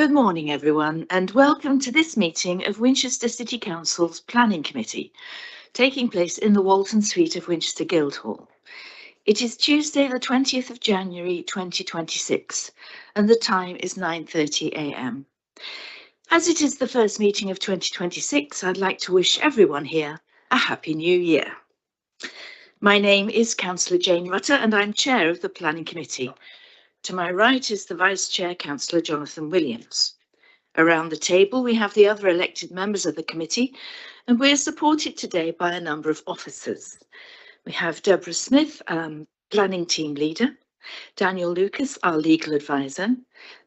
Good morning, everyone, and welcome to this meeting of Winchester City Council's Planning Committee, taking place in the Walton Suite of Winchester Guildhall. It is Tuesday, the 20th of January 2026, and the time is 9:30 a.m. As it is the first meeting of 2026, I'd like to wish everyone here a Happy New Year. My name is Councillor Jane Rutter, and I'm Chair of the Planning Committee. To my right is the Vice Chair, Councillor Jonathan Williams. Around the table, we have the other elected members of the committee, and we're supported today by a number of officers. We have Deborah Smith, Planning Team Leader, Daniel Lucas, our Legal Advisor.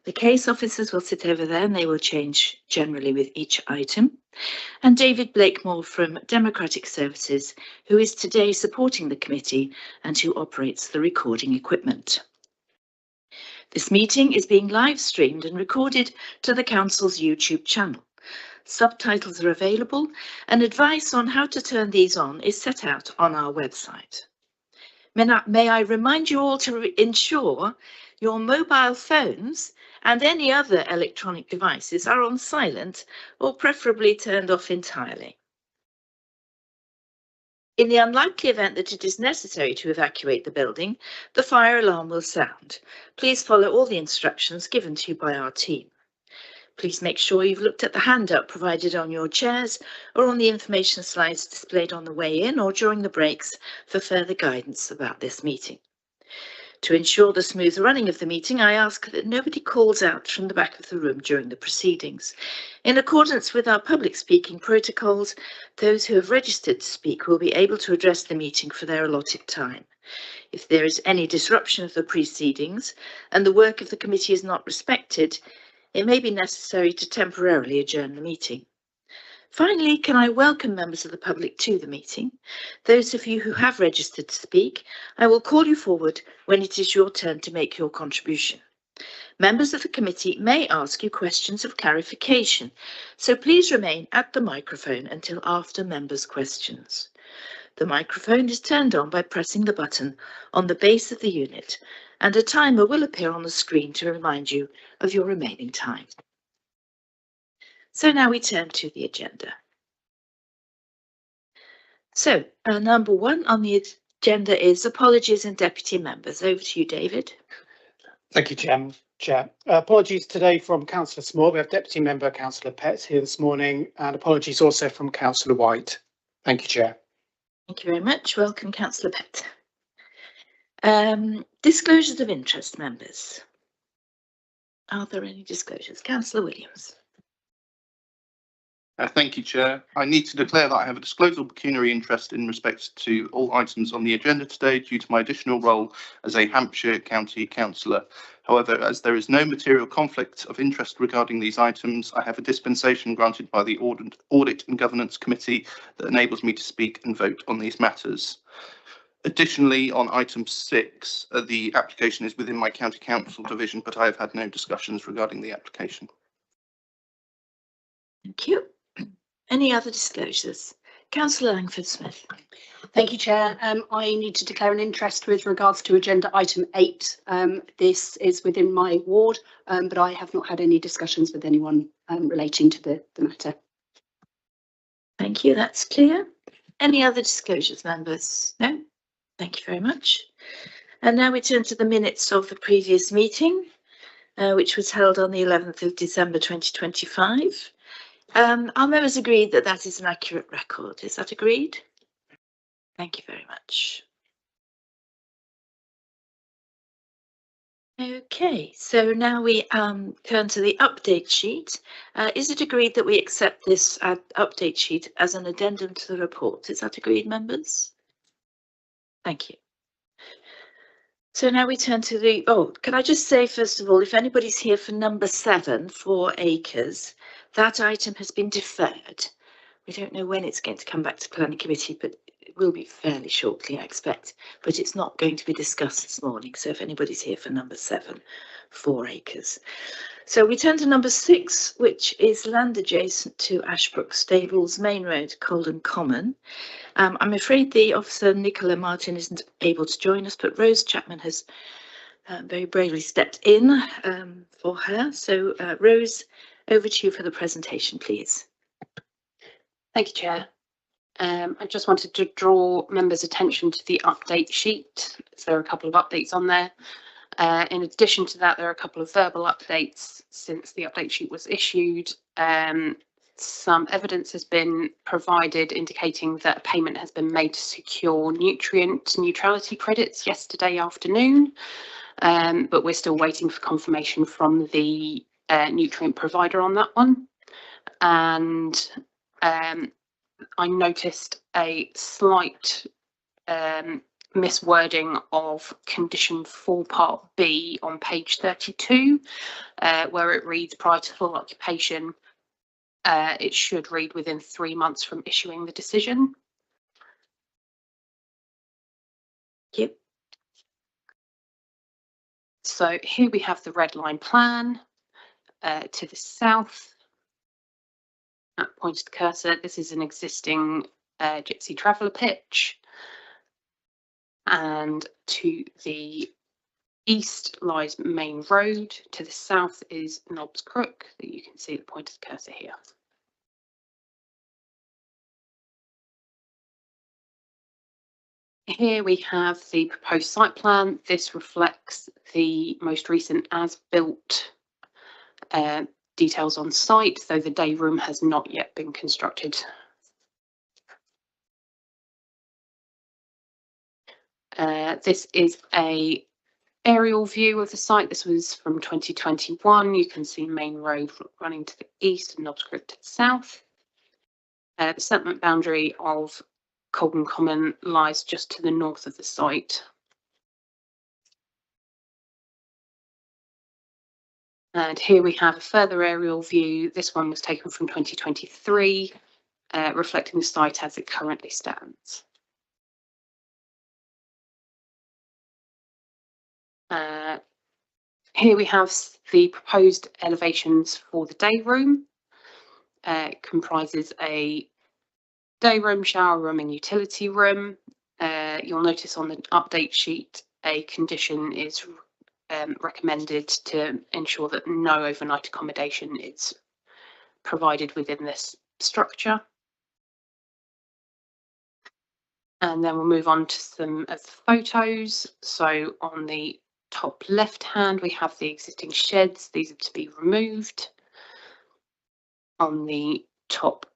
The case officers will sit over there and they will change generally with each item. And David Blakemore from Democratic Services, who is today supporting the committee and who operates the recording equipment. This meeting is being live streamed and recorded to the Council's YouTube channel. Subtitles are available and advice on how to turn these on is set out on our website. May I remind you all to ensure your mobile phones and any other electronic devices are on silent or preferably turned off entirely. In the unlikely event that it is necessary to evacuate the building, the fire alarm will sound. Please follow all the instructions given to you by our team. Please make sure you've looked at the handout provided on your chairs or on the information slides displayed on the way in or during the breaks for further guidance about this meeting. To ensure the smooth running of the meeting, I ask that nobody calls out from the back of the room during the proceedings. In accordance with our public speaking protocols, those who have registered to speak will be able to address the meeting for their allotted time. If there is any disruption of the proceedings and the work of the committee is not respected, it may be necessary to temporarily adjourn the meeting. Finally, can I welcome members of the public to the meeting? Those of you who have registered to speak, I will call you forward when it is your turn to make your contribution. Members of the committee may ask you questions of clarification, so please remain at the microphone until after members' questions. The microphone is turned on by pressing the button on the base of the unit, and a timer will appear on the screen to remind you of your remaining time. So now we turn to the agenda. So number one on the agenda is apologies and deputy members. Over to you, David. Thank you, Chair. Apologies today from Councillor Small. We have Deputy Member Councillor Pett here this morning, and apologies also from Councillor White. Thank you, Chair. Thank you very much. Welcome, Councillor Pett. Disclosures of interest, members. Are there any disclosures? Councillor Williams. Thank you, Chair. I need to declare that I have a disclosure of pecuniary interest in respect to all items on the agenda today due to my additional role as a Hampshire County Councillor. However, as there is no material conflict of interest regarding these items, I have a dispensation granted by the Audit and Governance Committee that enables me to speak and vote on these matters. Additionally, on item 6, the application is within my County Council division, but I have had no discussions regarding the application. Thank you. Any other disclosures? Councillor Langford-Smith. Thank you, Chair. I need to declare an interest with regards to agenda item 8. This is within my ward, but I have not had any discussions with anyone relating to the matter. Thank you, that's clear. Any other disclosures, members? No? Thank you very much. And now we turn to the minutes of the previous meeting, which was held on the 11th of December 2025. Our members agreed that that is an accurate record. Is that agreed? Thank you very much. Okay, so now we turn to the update sheet. Is it agreed that we accept this update sheet as an addendum to the report? Is that agreed, members? Thank you. So now we turn to the, can I just say, first of all, if anybody's here for number 7, 4 acres, that item has been deferred. We don't know when it's going to come back to planning committee, but it will be fairly shortly, I expect. But it's not going to be discussed this morning. So if anybody's here for number 7, 4 acres. So we turn to number 6, which is land adjacent to Ashbrook Stables, Main Road, Colden Common. I'm afraid the officer, Nicola Martin, isn't able to join us, but Rose Chapman has very bravely stepped in for her. So Rose, over to you for the presentation, please. Thank you, Chair. I just wanted to draw members' attention to the update sheet. So there are a couple of updates on there. In addition to that, there are a couple of verbal updates since the update sheet was issued. Some evidence has been provided indicating that a payment has been made to secure nutrient neutrality credits yesterday afternoon, but we're still waiting for confirmation from the nutrient provider on that one. And I noticed a slight miswording of condition 4 part B on page 32, where it reads prior to full occupation. It should read within 3 months from issuing the decision. Thank you. So here we have the red line plan to the south. At point of the cursor, this is an existing Gypsy Traveller pitch. And to the east lies Main Road. To the south is Knobs Crook, that you can see at the point of the cursor here. Here we have the proposed site plan. This reflects the most recent as-built details on site, though the day room has not yet been constructed. This is an aerial view of the site. This was from 2021. You can see Main Road running to the east and Knobs Crook to the south. The settlement boundary of Colgan Common lies just to the north of the site. And here we have a further aerial view. This one was taken from 2023, reflecting the site as it currently stands. Here we have the proposed elevations for the day room. It comprises a day room, shower room and utility room. You'll notice on the update sheet a condition is recommended to ensure that no overnight accommodation is provided within this structure. And then we'll move on to some of the photos. So on the top left hand, we have the existing sheds. These are to be removed. On the top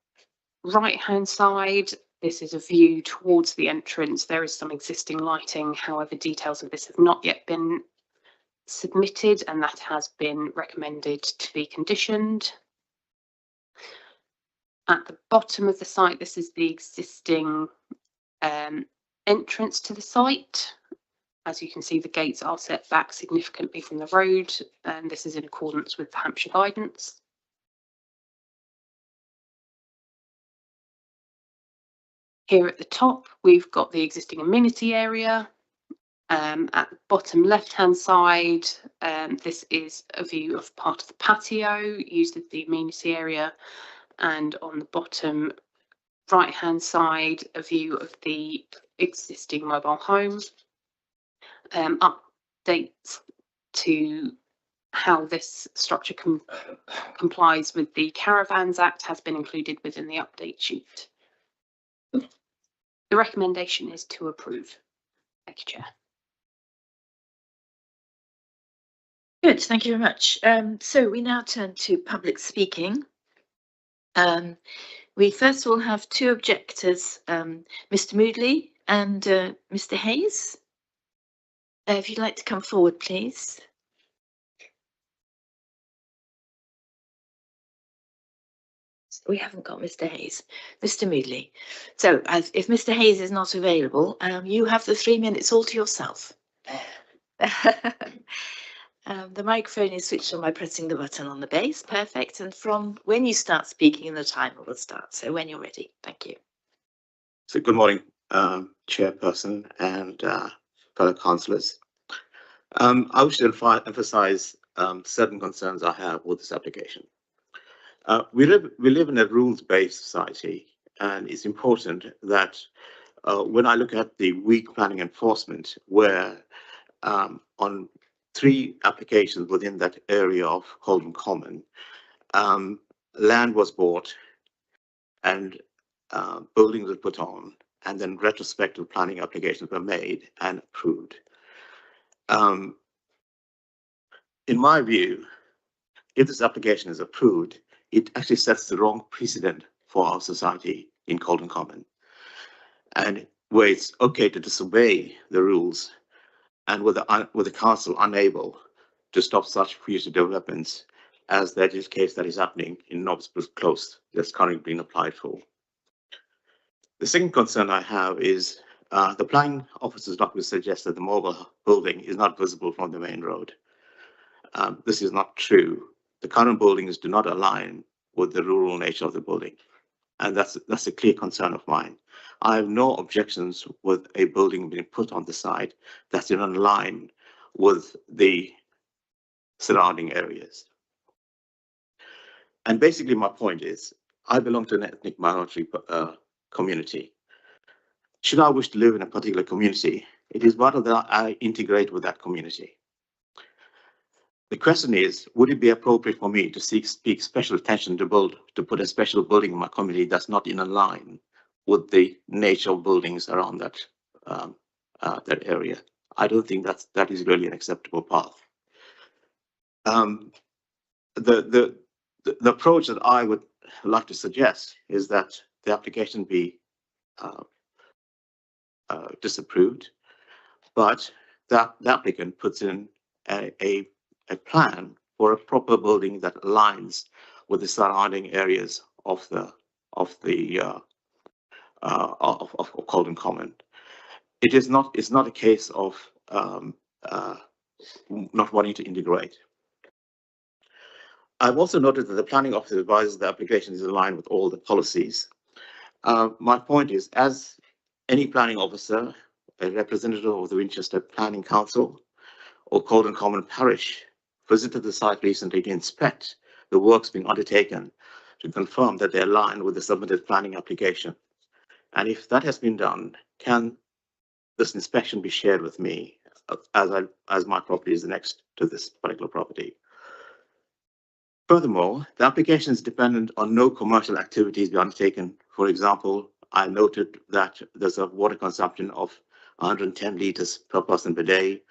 right hand side, this is a view towards the entrance. There is some existing lighting, however details of this have not yet been submitted, and that has been recommended to be conditioned. At the bottom of the site, this is the existing entrance to the site. As you can see, the gates are set back significantly from the road, and this is in accordance with the Hampshire guidance. Here at the top, we've got the existing amenity area. At the bottom left-hand side, this is a view of part of the patio used as the amenity area. And on the bottom right-hand side, a view of the existing mobile home. Updates to how this structure complies with the Caravans Act has been included within the update sheet. The recommendation is to approve. Thank you, Chair. Good, thank you very much. So we now turn to public speaking. We first will have two objectors, Mr. Moodley and Mr. Hayes. If you'd like to come forward, please. We haven't got Mr. Hayes. Mr. Moodley. So if Mr. Hayes is not available, you have the 3 minutes all to yourself. The microphone is switched on by pressing the button on the base. Perfect. And from when you start speaking, the timer will start. So when you're ready. Thank you. So good morning, Chairperson and fellow councillors. I wish to emphasise certain concerns I have with this application. We live in a rules-based society, and it's important that when I look at the weak planning enforcement, where on 3 applications within that area of Holden Common. Land was bought and buildings were put on, and then retrospective planning applications were made and approved. In my view, if this application is approved, it actually sets the wrong precedent for our society in Holden Common, and where it's okay to disobey the rules, and with the council unable to stop such future developments as that is case that is happening in Knobsbrook Close that's currently being applied for. The second concern I have is the planning officer's document suggests that the mobile building is not visible from the main road. This is not true. The current buildings do not align with the rural nature of the building, and that's a clear concern of mine. I have no objections with a building being put on the site that's in line with the surrounding areas. And basically my point is, I belong to an ethnic minority community. Should I wish to live in a particular community, it is vital that I integrate with that community. The question is, would it be appropriate for me to speak special attention to put a special building in my community that's not in line with the nature of buildings around that that area? I don't think that is really an acceptable path. The approach that I would like to suggest is that the application be disapproved, but that the applicant puts in a plan for a proper building that aligns with the surrounding areas of Holden Common. It's not a case of not wanting to integrate. I've also noted that the planning officer advises the application is in line with all the policies. My point is, as any planning officer, a representative of the Winchester Planning Council or Holden Common Parish visited the site recently to inspect the works being undertaken to confirm that they align with the submitted planning application. And if that has been done, can this inspection be shared with me as my property is next to this particular property? Furthermore, the application is dependent on no commercial activities be undertaken. For example, I noted that there's a water consumption of 110 litres per person per day.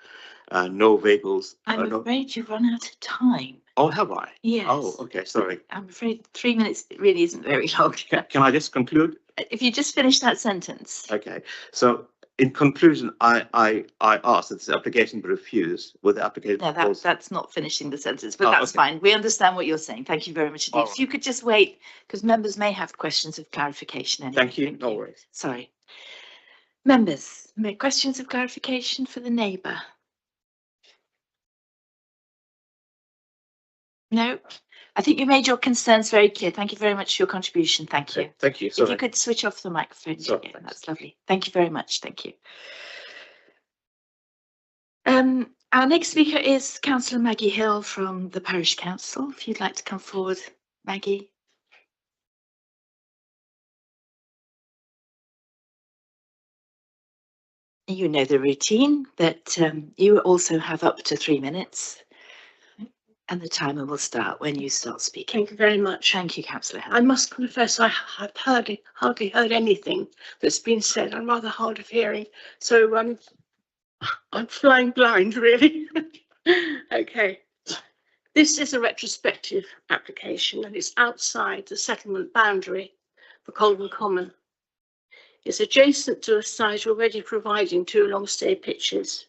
No vehicles. I'm afraid you've run out of time. Oh, have I? Yes. Oh, okay, sorry. I'm afraid 3 minutes really isn't very long. Can I just conclude? If you just finish that sentence. Okay, so in conclusion, I asked that this application be refused with the application. No, that's not finishing the sentence, but that's okay. fine. We understand what you're saying. Thank you very much indeed. All If you could just wait, because members may have questions of clarification. Anyway. Thank you. No worries. Sorry. Members, questions of clarification for the neighbour? No, I think you made your concerns very clear. Thank you very much for your contribution. Thank you. Okay, thank you. If Sorry. you could switch off the microphone, Sorry, again, thanks. that's lovely. Thank you very much. Thank you. Our next speaker is Councillor Maggie Hill from the Parish Council. If you'd like to come forward, Maggie. You know the routine, that you also have up to 3 minutes. And the timer will start when you start speaking. Thank you very much. Thank you, Councillor Hill. I must confess I have hardly heard anything that's been said. I'm rather hard of hearing, so I'm flying blind, really. Okay. This is a retrospective application and it's outside the settlement boundary for Holden Common. It's adjacent to a site already providing 2 long-stay pitches.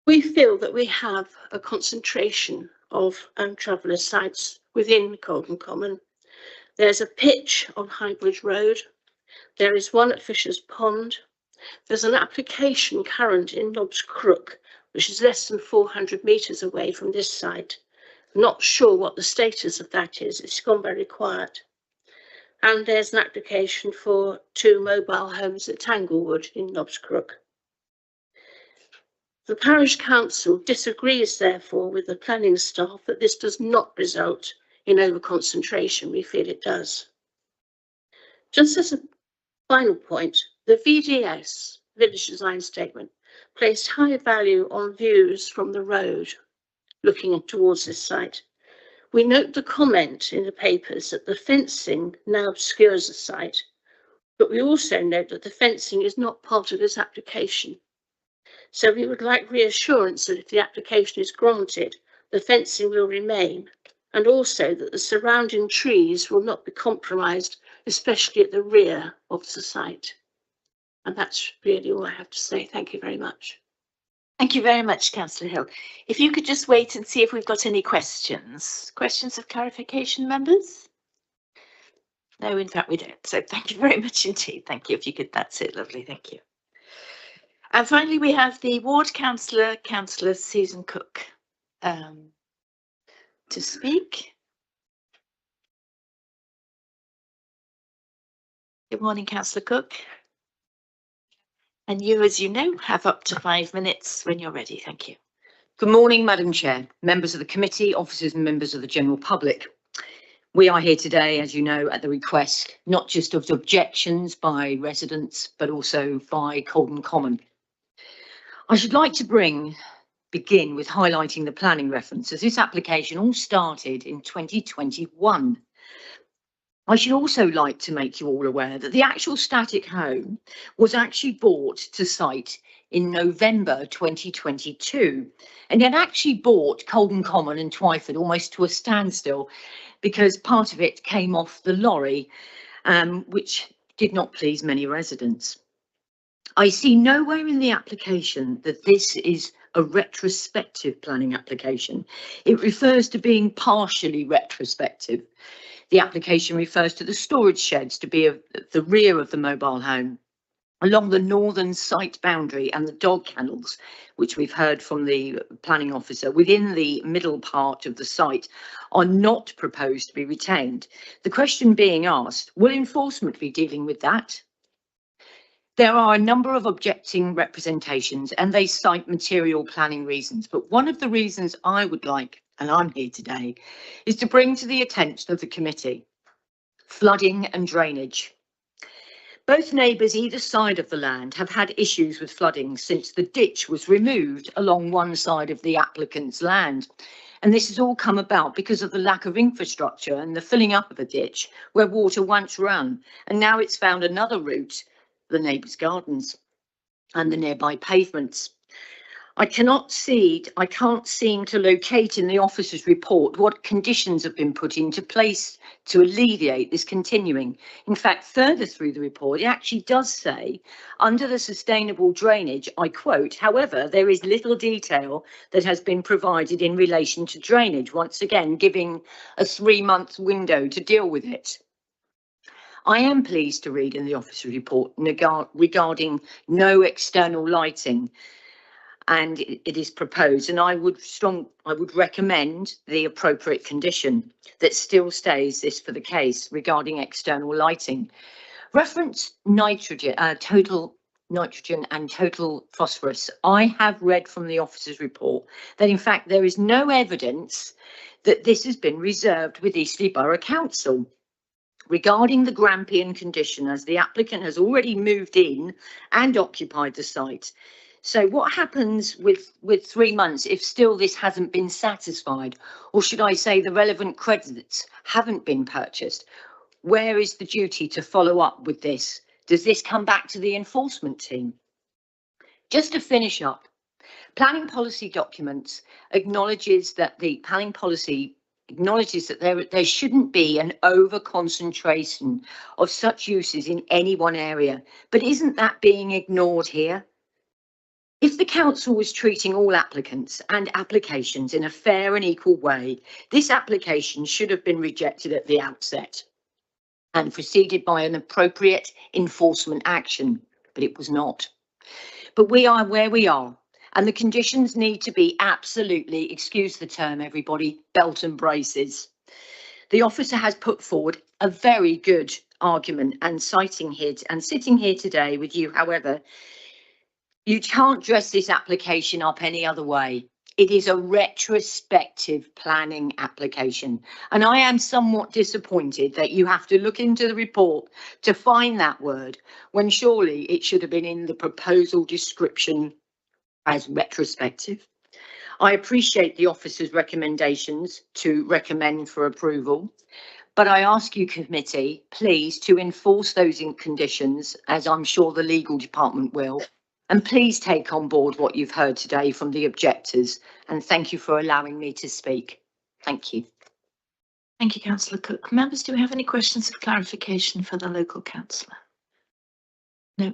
We feel that we have a concentration of traveller sites within Holden Common. There's a pitch on Highbridge Road. There is one at Fisher's Pond. There's an application current in Nobbs Crook, which is less than 400 metres away from this site. I'm not sure what the status of that is. It's gone very quiet. And there's an application for 2 mobile homes at Tanglewood in Nobbs Crook. The Parish Council disagrees, therefore, with the planning staff that this does not result in over-concentration. We feel it does. Just as a final point, the VDS, Village Design Statement, placed high value on views from the road looking towards this site. We note the comment in the papers that the fencing now obscures the site, but we also note that the fencing is not part of this application. So we would like reassurance that if the application is granted, the fencing will remain, and also that the surrounding trees will not be compromised, especially at the rear of the site. And that's really all I have to say. Thank you very much. Thank you very much, Councillor Hill. If you could just wait and see if we've got any questions. Questions of clarification, members? No, in fact, we don't. So thank you very much indeed. Thank you. If you could, that's it. Lovely. Thank you. And finally, we have the ward councillor, Councillor Susan Cook, to speak. Good morning, Councillor Cook. And you, as you know, have up to 5 minutes when you're ready. Thank you. Good morning, Madam Chair, members of the committee, officers and members of the general public. We are here today, as you know, at the request not just of objections by residents, but also by Colden Common. I should like to begin with highlighting the planning reference, as this application all started in 2021. I should also like to make you all aware that the actual static home was actually bought to site in November 2022, and it actually brought Colden Common and Twyford almost to a standstill because part of it came off the lorry, which did not please many residents. I see nowhere in the application that this is a retrospective planning application. It refers to being partially retrospective. The application refers to the storage sheds to be at the rear of the mobile home, along the northern site boundary, and the dog kennels, which we've heard from the planning officer, within the middle part of the site, are not proposed to be retained. The question being asked, will enforcement be dealing with that? There are a number of objecting representations and they cite material planning reasons, but one of the reasons I would like, and I'm here today, is to bring to the attention of the committee flooding and drainage. Both neighbours either side of the land have had issues with flooding since the ditch was removed along one side of the applicant's land. And this has all come about because of the lack of infrastructure and the filling up of a ditch where water once ran, and now it's found another route, the neighbours' gardens and the nearby pavements. I can't seem to locate in the officer's report what conditions have been put into place to alleviate this continuing. In fact, further through the report, it actually does say, under the sustainable drainage, I quote, however, there is little detail that has been provided in relation to drainage, once again, giving a 3-month window to deal with it. I am pleased to read in the officer's report regarding no external lighting, and it is proposed, and I would recommend the appropriate condition that still stays this for the case regarding external lighting. Reference nitrogen, total nitrogen and total phosphorus. I have read from the officer's report that in fact there is no evidence that this has been reserved with Eastleigh Borough Council. Regarding the Grampian condition, as the applicant has already moved in and occupied the site. So what happens with 3 months if still this hasn't been satisfied? Or should I say the relevant credits haven't been purchased? Where is the duty to follow up with this? Does this come back to the enforcement team? Just to finish up, planning policy documents acknowledges that the planning policy acknowledges that there shouldn't be an over concentration of such uses in any one area. But isn't that being ignored here? If the council was treating all applicants and applications in a fair and equal way, this application should have been rejected at the outset and preceded by an appropriate enforcement action, but it was not. But we are where we are, and the conditions need to be absolutely, excuse the term everybody, belt and braces. The officer has put forward a very good argument and sitting here today with you, however, you can't dress this application up any other way. It is a retrospective planning application. And I am somewhat disappointed that you have to look into the report to find that word when surely it should have been in the proposal description as retrospective. I appreciate the officer's recommendations to recommend for approval, but I ask you, committee, please to enforce those conditions, as I'm sure the legal department will, and please take on board what you've heard today from the objectors, and thank you for allowing me to speak. Thank you. Thank you, Councillor Cook. Members, do we have any questions of clarification for the local councillor? No.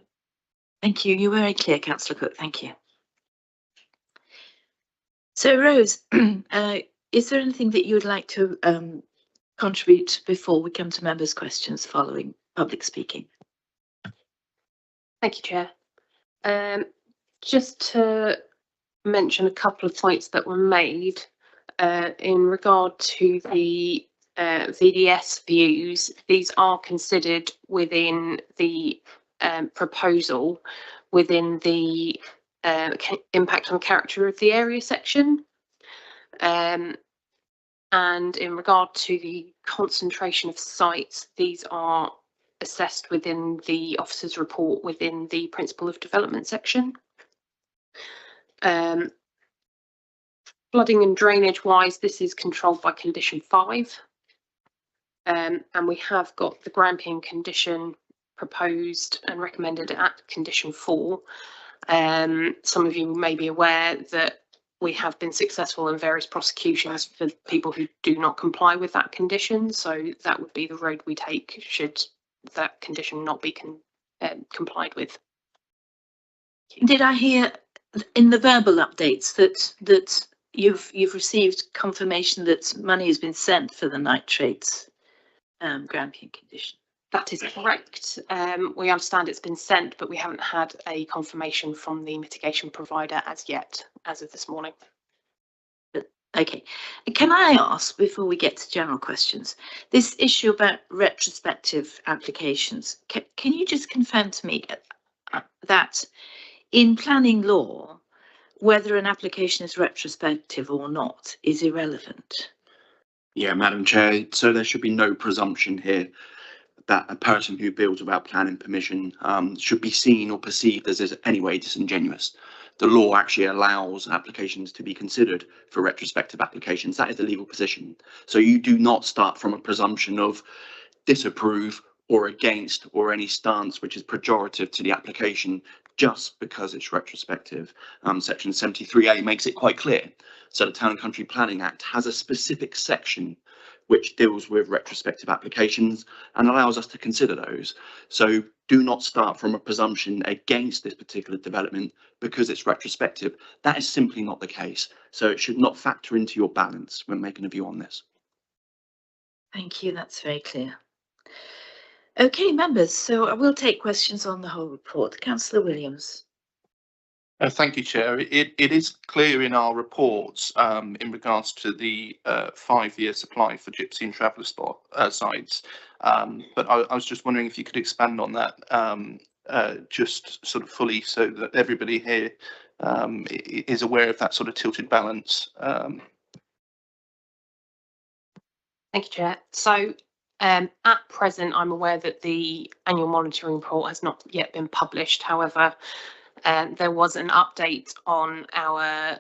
Thank you. You were very clear, Councillor Cook. Thank you. So, Rose, is there anything that you would like to contribute before we come to members' questions following public speaking? Thank you, Chair. Just to mention a couple of points that were made in regard to the VDS views. These are considered within the proposal within the impact on character of the area section. And in regard to the concentration of sites, these are assessed within the officer's report within the principle of development section. Flooding and drainage wise, this is controlled by condition 5. And we have got the Grampian condition proposed and recommended at condition 4. Some of you may be aware that we have been successful in various prosecutions for people who do not comply with that condition. So that would be the road we take should that condition not be complied with. Did I hear in the verbal updates that you've received confirmation that money has been sent for the nitrates Grampian condition? That is correct. We understand it's been sent, but we haven't had a confirmation from the mitigation provider as yet, as of this morning. Okay. Can I ask, before we get to general questions, this issue about retrospective applications, can you just confirm to me that in planning law, whether an application is retrospective or not is irrelevant? Yeah, Madam Chair, so there should be no presumption here that a person who builds without planning permission should be seen or perceived as in any way disingenuous. The law actually allows applications to be considered for retrospective applications. That is the legal position. So you do not start from a presumption of disapprove or against or any stance which is pejorative to the application just because it's retrospective. Section 73A makes it quite clear. So the Town and Country Planning Act has a specific section which deals with retrospective applications and allows us to consider those. So do not start from a presumption against this particular development because it's retrospective. That is simply not the case. So it should not factor into your balance when making a view on this. Thank you, that's very clear. Okay, members, so I will take questions on the whole report. Councillor Williams. Thank you, Chair. It is clear in our reports in regards to the 5-year supply for Gypsy and Traveller sites, but I was just wondering if you could expand on that just sort of fully so that everybody here is aware of that sort of tilted balance. Thank you, Chair. So at present, I'm aware that the annual monitoring report has not yet been published. However, there was an update on our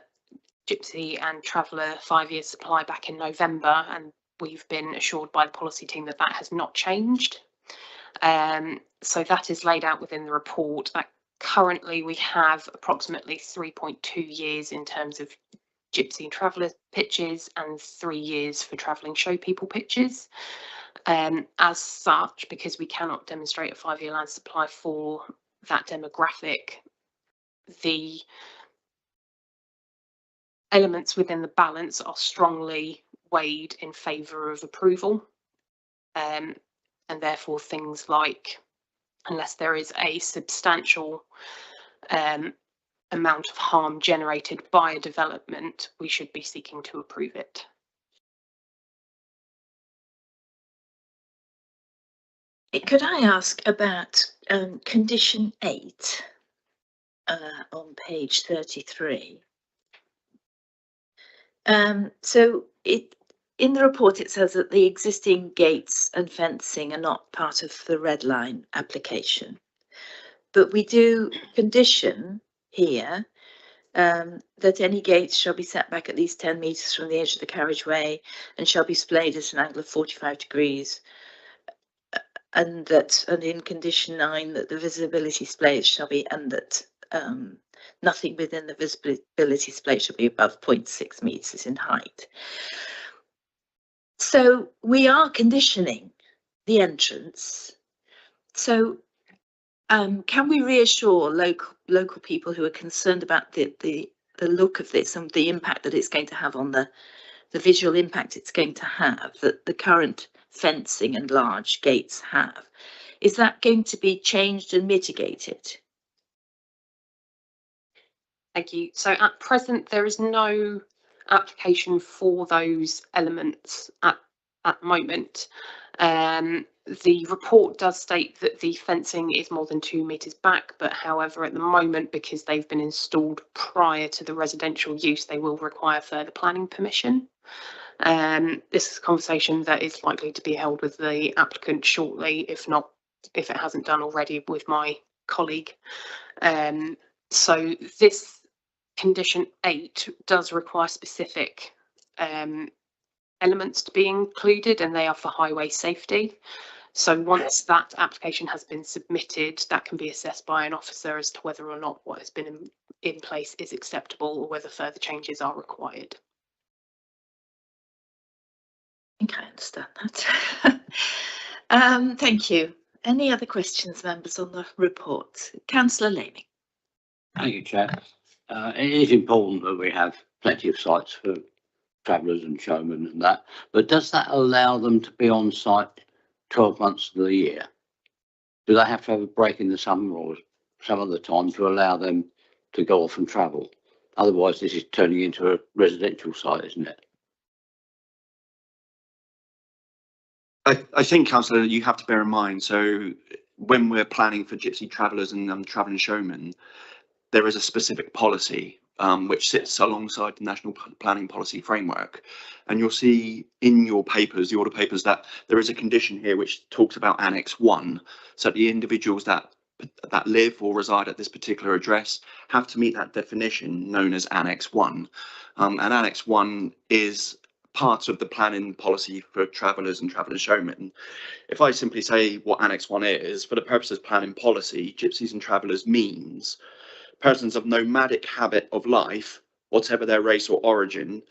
Gypsy and Traveller 5-year supply back in November, and we've been assured by the policy team that that has not changed. So that is laid out within the report. Currently, we have approximately 3.2 years in terms of Gypsy and Traveller pitches and 3 years for travelling show people pitches. As such, because we cannot demonstrate a 5-year land supply for that demographic, the elements within the balance are strongly weighed in favour of approval, and therefore things like, unless there is a substantial amount of harm generated by a development, we should be seeking to approve it. Could I ask about condition 8 on page 33? So in the report it says that the existing gates and fencing are not part of the red line application, but we do condition here that any gates shall be set back at least 10 metres from the edge of the carriageway and shall be splayed at an angle of 45 degrees. And in condition 9, that the visibility splays shall be, and that nothing within the visibility splay shall be above 0.6 metres in height. So we are conditioning the entrance. So can we reassure local people who are concerned about the look of this and the impact that it's going to have on the visual impact it's going to have, that the current fencing and large gates have? Is that going to be changed and mitigated? Thank you. So at present, there is no application for those elements at the moment. The report does state that the fencing is more than 2 metres back, but however, at the moment, because they've been installed prior to the residential use, they will require further planning permission. This is a conversation that is likely to be held with the applicant shortly, if it hasn't done already, with my colleague. So this condition 8 does require specific elements to be included, and they are for highway safety. So once that application has been submitted, that can be assessed by an officer as to whether or not what has been in place is acceptable or whether further changes are required. I think I understand that. Thank you. Any other questions, members, on the report? Councillor Laming. Thank you, Chair. It is important that we have plenty of sites for travellers and showmen and that, but does that allow them to be on site 12 months of the year? Do they have to have a break in the summer or some other time to allow them to go off and travel? Otherwise, this is turning into a residential site, isn't it? I think, Councillor, you have to bear in mind, so when we're planning for gypsy travellers and travelling showmen, there is a specific policy which sits alongside the National Planning Policy Framework. And you'll see in your papers, the order papers, that there is a condition here which talks about Annex 1. So the individuals that live or reside at this particular address have to meet that definition known as Annex 1. And Annex 1 is part of the planning policy for travellers and travelling showmen. If I simply say what Annex 1 is, for the purposes of planning policy, gypsies and travellers means persons of nomadic habit of life, whatever their race or origin,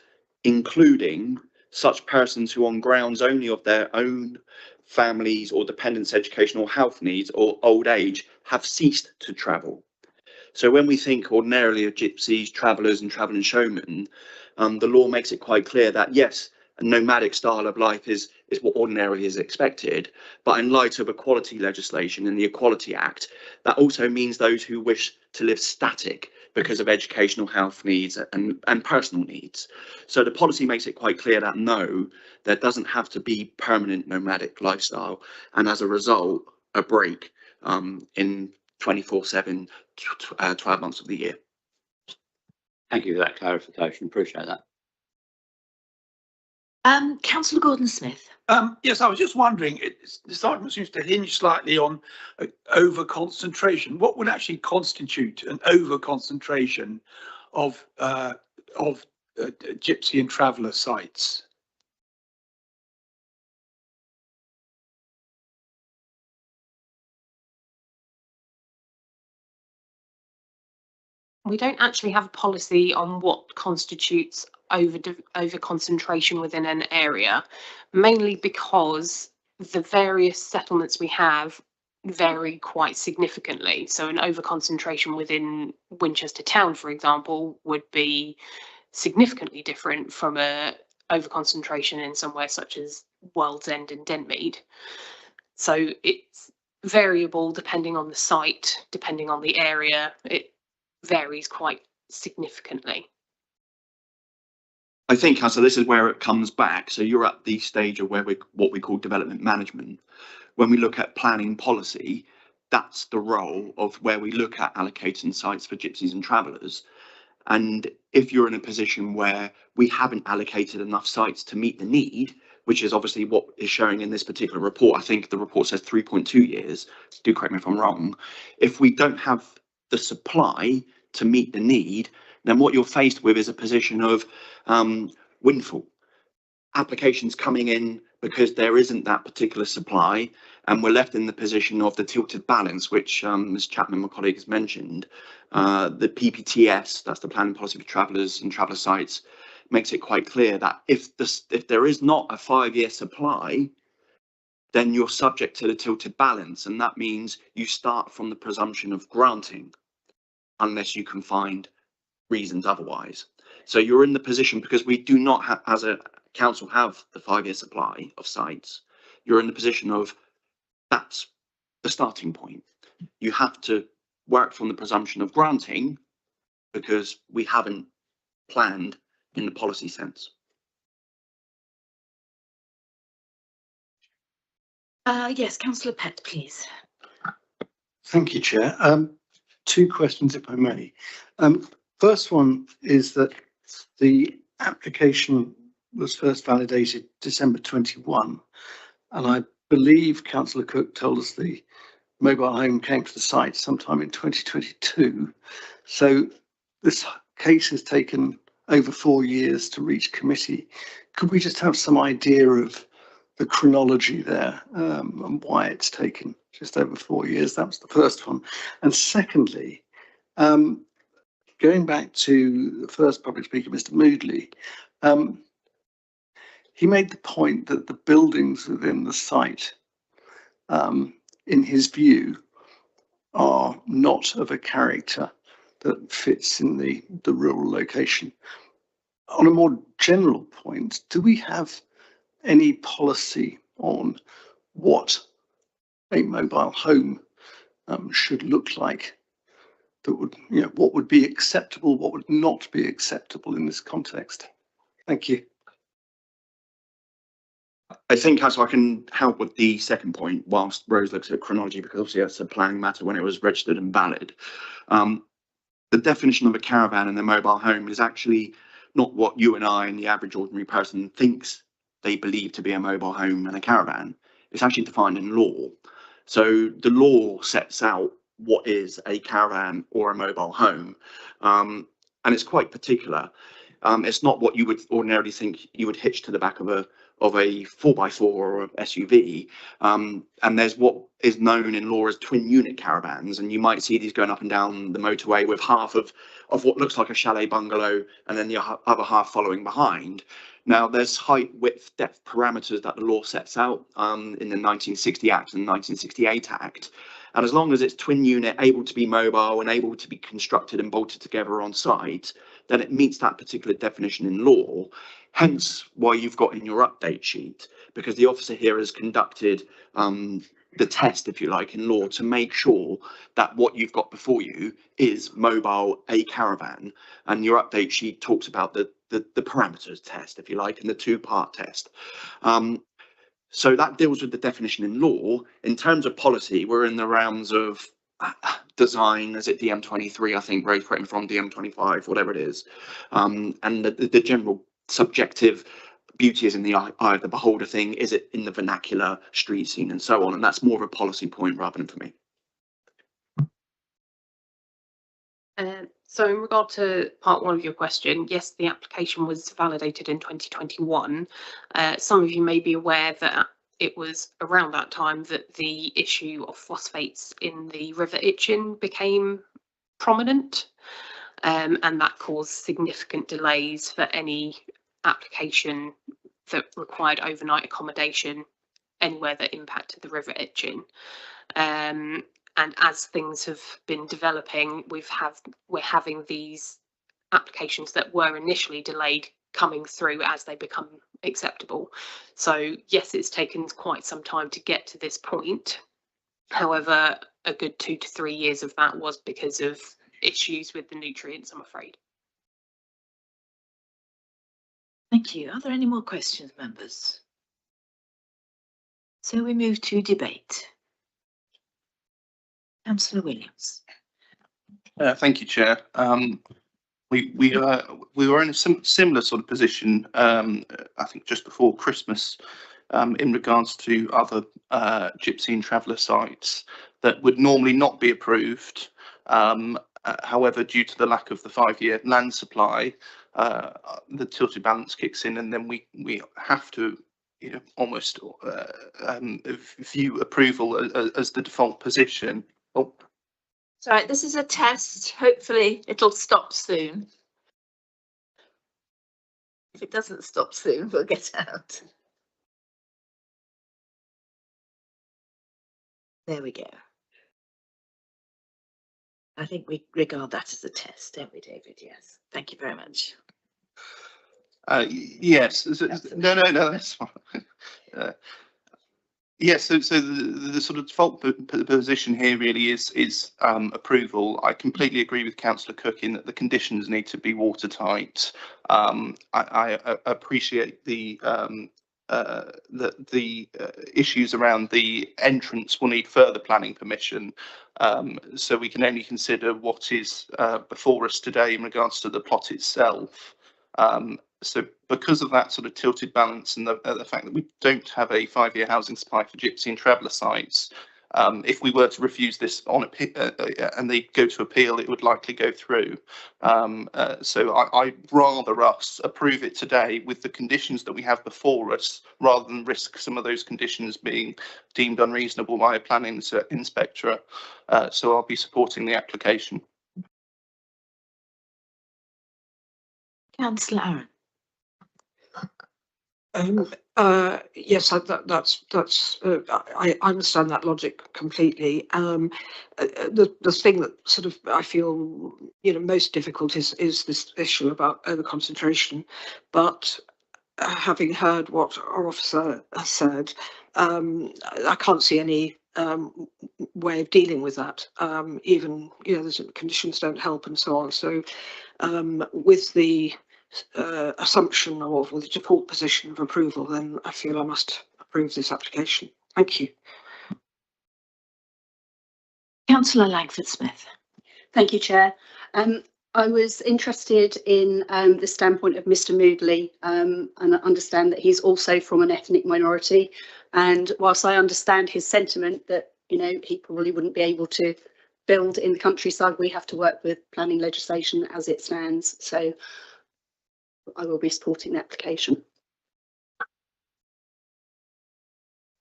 including such persons who on grounds only of their own families or dependents' educational health needs or old age have ceased to travel. So when we think ordinarily of gypsies, travellers and travelling showmen, the law makes it quite clear that yes, a nomadic style of life is what ordinarily is expected, but in light of equality legislation and the Equality Act, that also means those who wish to live static because of educational health needs and personal needs. So the policy makes it quite clear that no, there doesn't have to be permanent nomadic lifestyle, and as a result, a break in 24/7, 12 months of the year. Thank you for that clarification. Appreciate that. Councillor Gordon-Smith. Yes, I was just wondering, this argument seems to hinge slightly on over concentration. What would actually constitute an over concentration of gypsy and traveller sites? We don't actually have a policy on what constitutes over concentration within an area, mainly because the various settlements we have vary quite significantly. So an over concentration within Winchester town, for example, would be significantly different from a over concentration in somewhere such as World's End and Denmead. So it's variable depending on the site, depending on the area. It varies quite significantly. I think, so this is where it comes back. So you're at the stage of where what we call development management. When we look at planning policy, that's the role of where we look at allocating sites for gypsies and travellers. And if you're in a position where we haven't allocated enough sites to meet the need, which is obviously what is showing in this particular report, I think the report says 3.2 years, do correct me if I'm wrong. If we don't have the supply to meet the need, then what you're faced with is a position of windfall. Applications coming in because there isn't that particular supply, and we're left in the position of the tilted balance, which Ms. Chapman, my colleague, has mentioned. The PPTS, that's the Planning Policy for Travellers and Traveller Sites, makes it quite clear that if there is not a 5-year supply, then you're subject to the tilted balance, and that means you start from the presumption of granting unless you can find reasons otherwise. So you're in the position, because we do not have, as a council, have the 5-year supply of sites, you're in the position of that's the starting point. You have to work from the presumption of granting because we haven't planned in the policy sense. Yes, Councillor Pett, please. Thank you, Chair. 2 questions, if I may. First one is that the application was first validated December 21, and I believe Councillor Cook told us the mobile home came to the site sometime in 2022. So this case has taken over 4 years to reach committee. Could we just have some idea of the chronology there and why it's taken just over 4 years? That was the first one. And secondly, going back to the first public speaker, Mr. Moodley, he made the point that the buildings within the site, in his view, are not of a character that fits in the rural location. On a more general point, do we have any policy on what a mobile home should look like? That would, what would be acceptable, what would not be acceptable in this context? Thank you. I think as I can help with the second point, whilst Rose looks at chronology, because obviously that's a planning matter when it was registered and valid. The definition of a caravan and a mobile home is actually not what you and I and the average ordinary person thinks they believe to be a mobile home and a caravan. It's actually defined in law. So the law sets out what is a caravan or a mobile home, and it's quite particular. It's not what you would ordinarily think you would hitch to the back of a 4x4 or a SUV, and there's what is known in law as twin unit caravans, and you might see these going up and down the motorway with half of what looks like a chalet bungalow and then the other half following behind. Now there's height, width, depth parameters that the law sets out in the 1960 Act and 1968 Act, and as long as it's twin unit, able to be mobile and able to be constructed and bolted together on site, then it meets that particular definition in law. Hence why you've got in your update sheet, because the officer here has conducted the test, if you like, in law to make sure that what you've got before you is mobile, a caravan, and your update sheet talks about the parameters test, if you like, and the 2-part test. So that deals with the definition in law. In terms of policy, we're in the realms of design, is it DM23, I think, right, correct me from DM25, whatever it is. And the general subjective beauty is in the eye of the beholder thing, is it in the vernacular, street scene, and so on. And that's more of a policy point rather than for me. So in regard to part 1 of your question, yes, the application was validated in 2021. Some of you may be aware that it was around that time that the issue of phosphates in the River Itchen became prominent, and that caused significant delays for any application that required overnight accommodation anywhere that impacted the River Itchen. And as things have been developing, we're having these applications that were initially delayed coming through as they become acceptable. So yes, it's taken quite some time to get to this point. However, a good 2 to 3 years of that was because of issues with the nutrients, I'm afraid. Thank you. Are there any more questions, members? So we move to debate. Councillor Williams. Thank you, Chair. We were in a similar sort of position, I think, just before Christmas, in regards to other gypsy and traveller sites that would normally not be approved, However, due to the lack of the 5-year land supply, the tilted balance kicks in, and then we have to, you know, almost view approval as the default position. Oh, Sorry, this is a test. Hopefully it'll stop soon. If it doesn't stop soon, we'll get out. There we go. I think we regard that as a test, don't we, David? Yes. Thank you very much. yes. No, that's fine. Yes, so the sort of default position here really is approval. I completely agree with Councillor Cook in that the conditions need to be watertight. I appreciate the issues around the entrance will need further planning permission, so we can only consider what is before us today in regards to the plot itself. So because of that sort of tilted balance and the fact that we don't have a 5-year housing supply for gypsy and traveller sites, if we were to refuse this on and they go to appeal, it would likely go through. So I'd rather us approve it today with the conditions that we have before us, rather than risk some of those conditions being deemed unreasonable by a planning inspector. So I'll be supporting the application. Councillor Aaron. Yes, I understand that logic completely. The thing that sort of I feel, you know, most difficult is this issue about over concentration. But having heard what our officer has said, I can't see any way of dealing with that. Even, you know, the conditions don't help and so on. So with the assumption of, with the default position of approval, then I feel I must approve this application. Thank you. Councillor Langford Smith. Thank you, Chair. I was interested in the standpoint of Mr. Moodley, and I understand that he's also from an ethnic minority. And whilst I understand his sentiment that, you know, he probably wouldn't be able to build in the countryside, we have to work with planning legislation as it stands. So I will be supporting the application.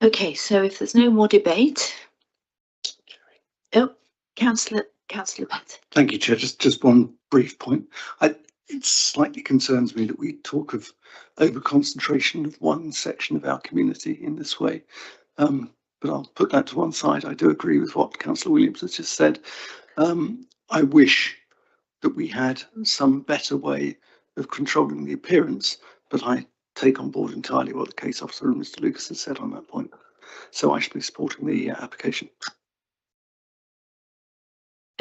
Okay, so if there's no more debate. Oh, Councillor Pett. Thank you, Chair. Just one brief point. It slightly concerns me that we talk of over concentration of one section of our community in this way. But I'll put that to one side. I do agree with what Councillor Williams has just said. I wish that we had some better way of controlling the appearance, but I take on board entirely what the case officer and Mr. Lucas has said on that point. So I should be supporting the application.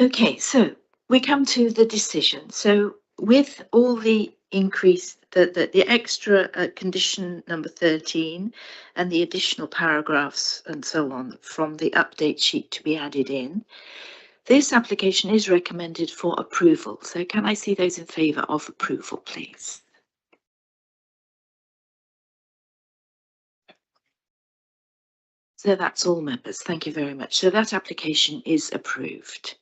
Okay, so we come to the decision. So with all the increase, the extra condition number 13 and the additional paragraphs and so on from the update sheet to be added in, this application is recommended for approval. So can I see those in favour of approval, please? So that's all members. Thank you very much. So that application is approved.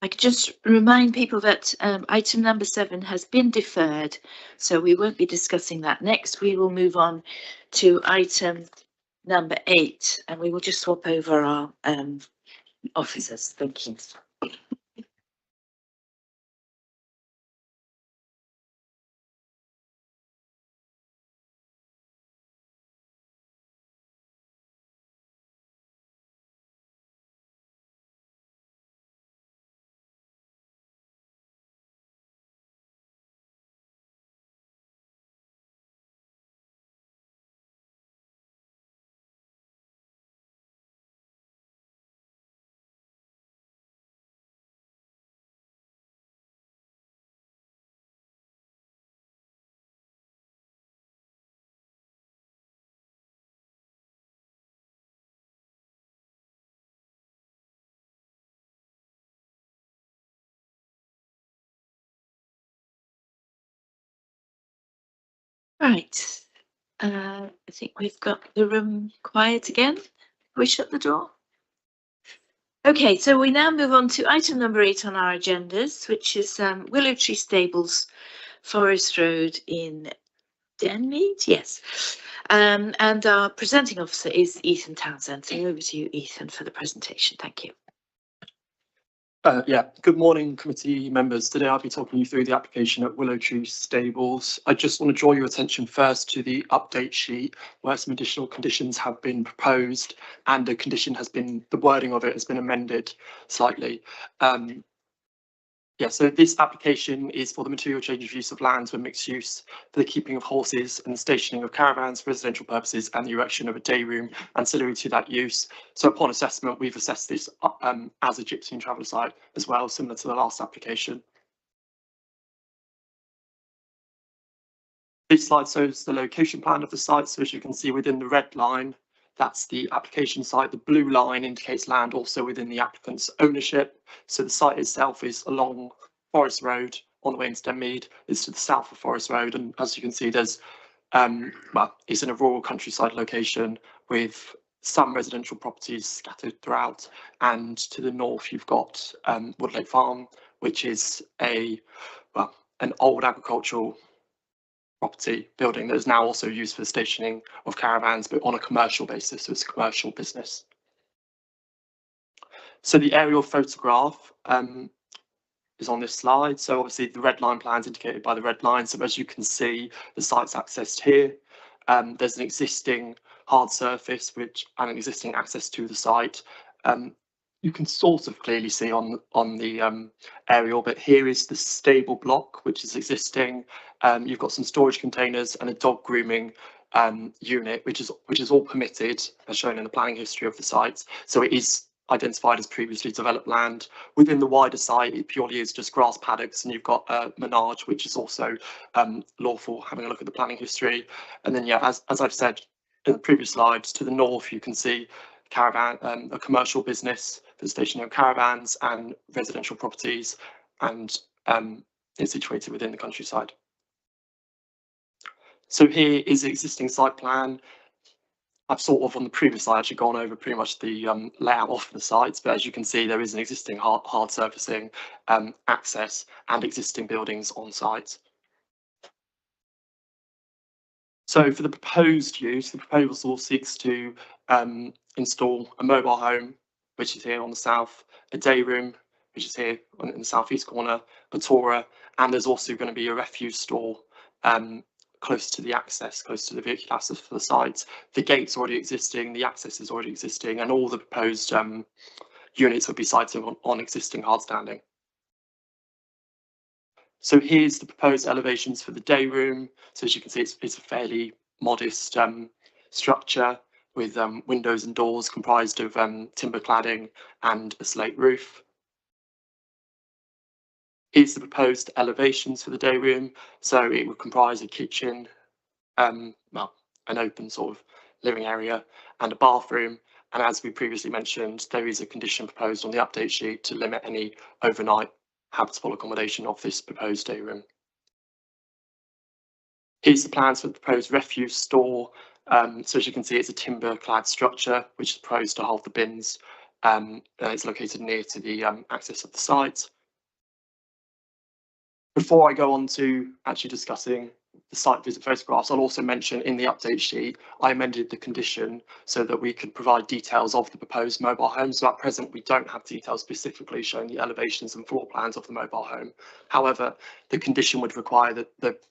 I could just remind people that item number 7 has been deferred, so we won't be discussing that next. We will move on to item number 8, and we will just swap over our officers. Thank you. Right, I think we've got the room quiet again. We shut the door. Okay, so we now move on to item number 8 on our agendas, which is Willow Tree Stables, Forest Road in Denmead. Yes. And our presenting officer is Ethan Townsend. So over to you, Ethan, for the presentation. Thank you. Good morning, committee members. Today I'll be talking you through the application at Willow Tree Stables. I just want to draw your attention first to the update sheet where some additional conditions have been proposed and the wording of it has been amended slightly. So this application is for the material change of use of lands for mixed use for the keeping of horses and the stationing of caravans for residential purposes and the erection of a day room ancillary to that use. So upon assessment, we've assessed this as a gypsy and traveller site as well, similar to the last application. This slide shows the location plan of the site. So as you can see within the red line, that's the application site. The blue line indicates land also within the applicant's ownership. So the site itself is along Forest Road on the way into Denmead. It's to the south of Forest Road. And as you can see, there's, it's in a rural countryside location with some residential properties scattered throughout. And to the north, you've got Woodlake Farm, which is an old agricultural property building that is now also used for the stationing of caravans, but on a commercial basis, so it's a commercial business. So the aerial photograph is on this slide. So obviously the red line plan is indicated by the red line. So as you can see, the site's accessed here. There's an existing hard surface and an existing access to the site. You can sort of clearly see on the aerial, but here is the stable block, which is existing. You've got some storage containers and a dog grooming unit, which is all permitted, as shown in the planning history of the site. So it is identified as previously developed land. Within the wider site, it purely is just grass paddocks, and you've got menage, which is also lawful, having a look at the planning history. And then, as I've said in the previous slides, to the north, you can see caravan, a commercial business for the stationing of caravans and residential properties, and it's situated within the countryside. So here is the existing site plan. I've sort of on the previous slide actually gone over pretty much the layout of the sites, but as you can see, there is an existing hard surfacing, access and existing buildings on site. So for the proposed use, the proposal seeks to install a mobile home, which is here on the south, a day room, which is here in the southeast corner, a Torah, and there's also going to be a refuse store close to the access, close to the vehicular access for the site. The gate's already existing, the access is already existing, and all the proposed units will be sited on existing hard standing. So here's the proposed elevations for the day room. So as you can see, it's a fairly modest structure with windows and doors comprised of timber cladding and a slate roof. Here's the proposed elevations for the day room. So it would comprise a kitchen, an open sort of living area and a bathroom. And as we previously mentioned, there is a condition proposed on the update sheet to limit any overnight habitable accommodation of this proposed day room. Here's the plans for the proposed refuse store. So as you can see, it's a timber clad structure, which is proposed to hold the bins. It's located near to the access of the site. Before I go on to actually discussing the site visit photographs, I'll also mention in the update sheet, I amended the condition so that we could provide details of the proposed mobile home. So at present, we don't have details specifically showing the elevations and floor plans of the mobile home. However, the condition would require that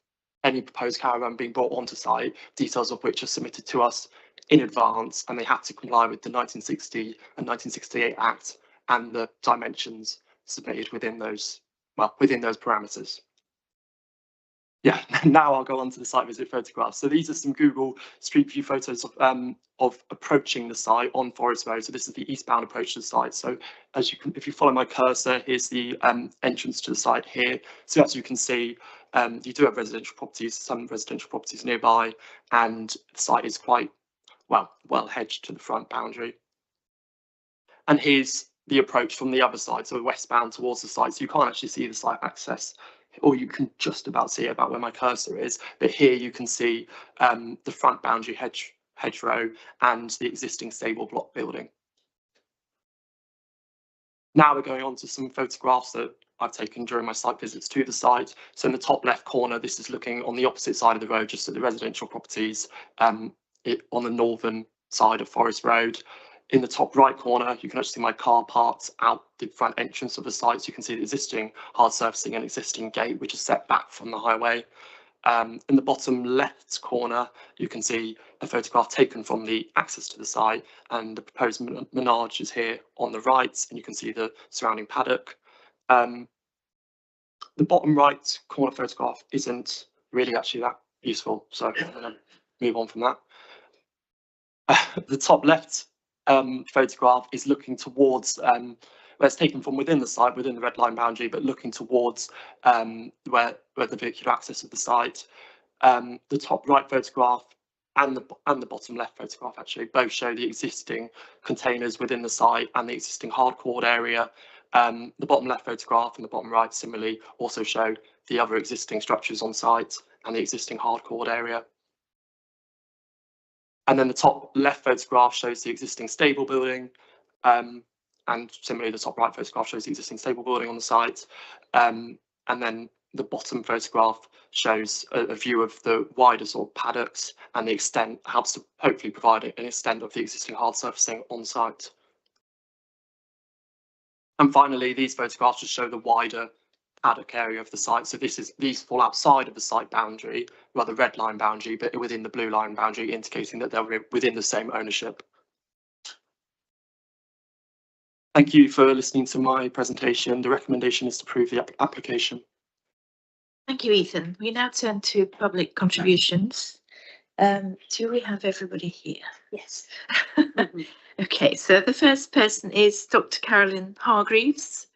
any proposed caravan being brought onto site, details of which are submitted to us in advance, and they have to comply with the 1960 and 1968 Act and the dimensions submitted within those parameters. Yeah, now I'll go on to the site visit photographs. So these are some Google Street View photos of approaching the site on Forest Road. So this is the eastbound approach to the site. So as you can, if you follow my cursor, here's the entrance to the site here. So as you can see, you do have residential properties, some residential properties nearby, and the site is quite well hedged to the front boundary. And here's the approach from the other side, so westbound towards the site. So you can't actually see the site access, or you can just about see it about where my cursor is. But here you can see the front boundary hedge hedgerow and the existing stable block building. Now we're going on to some photographs that I've taken during my site visits to the site. So in the top left corner, this is looking on the opposite side of the road, just at the residential properties on the northern side of Forest Road. In the top right corner, you can actually see my car parked out the front entrance of the site. So you can see the existing hard surfacing and existing gate, which is set back from the highway. In the bottom left corner, you can see a photograph taken from the access to the site, and the proposed menage is here on the right, and you can see the surrounding paddock. The bottom right corner photograph isn't really actually that useful, so I'm going to move on from that. The top left photograph is looking towards where it's taken from within the site, within the red line boundary, but looking towards where the vehicular access of the site. The top right photograph and the bottom left photograph actually both show the existing containers within the site and the existing hardcore area. The bottom left photograph and the bottom right similarly also show the other existing structures on site and the existing hardcore area. And then the top left photograph shows the existing stable building. And similarly, the top right photograph shows the existing stable building on the site. And then the bottom photograph shows a view of the wider sort of paddocks, and the extent helps to hopefully provide an extent of the existing hard surfacing on site. And finally, these photographs just show the wider paddock area of the site. So these fall outside of the site boundary, rather red line boundary, but within the blue line boundary, indicating that they're within the same ownership. Thank you for listening to my presentation. The recommendation is to approve the application. Thank you, Ethan. We now turn to public contributions. Do we have everybody here? Yes. Okay, so the first person is Dr. Carolyn Hargreaves.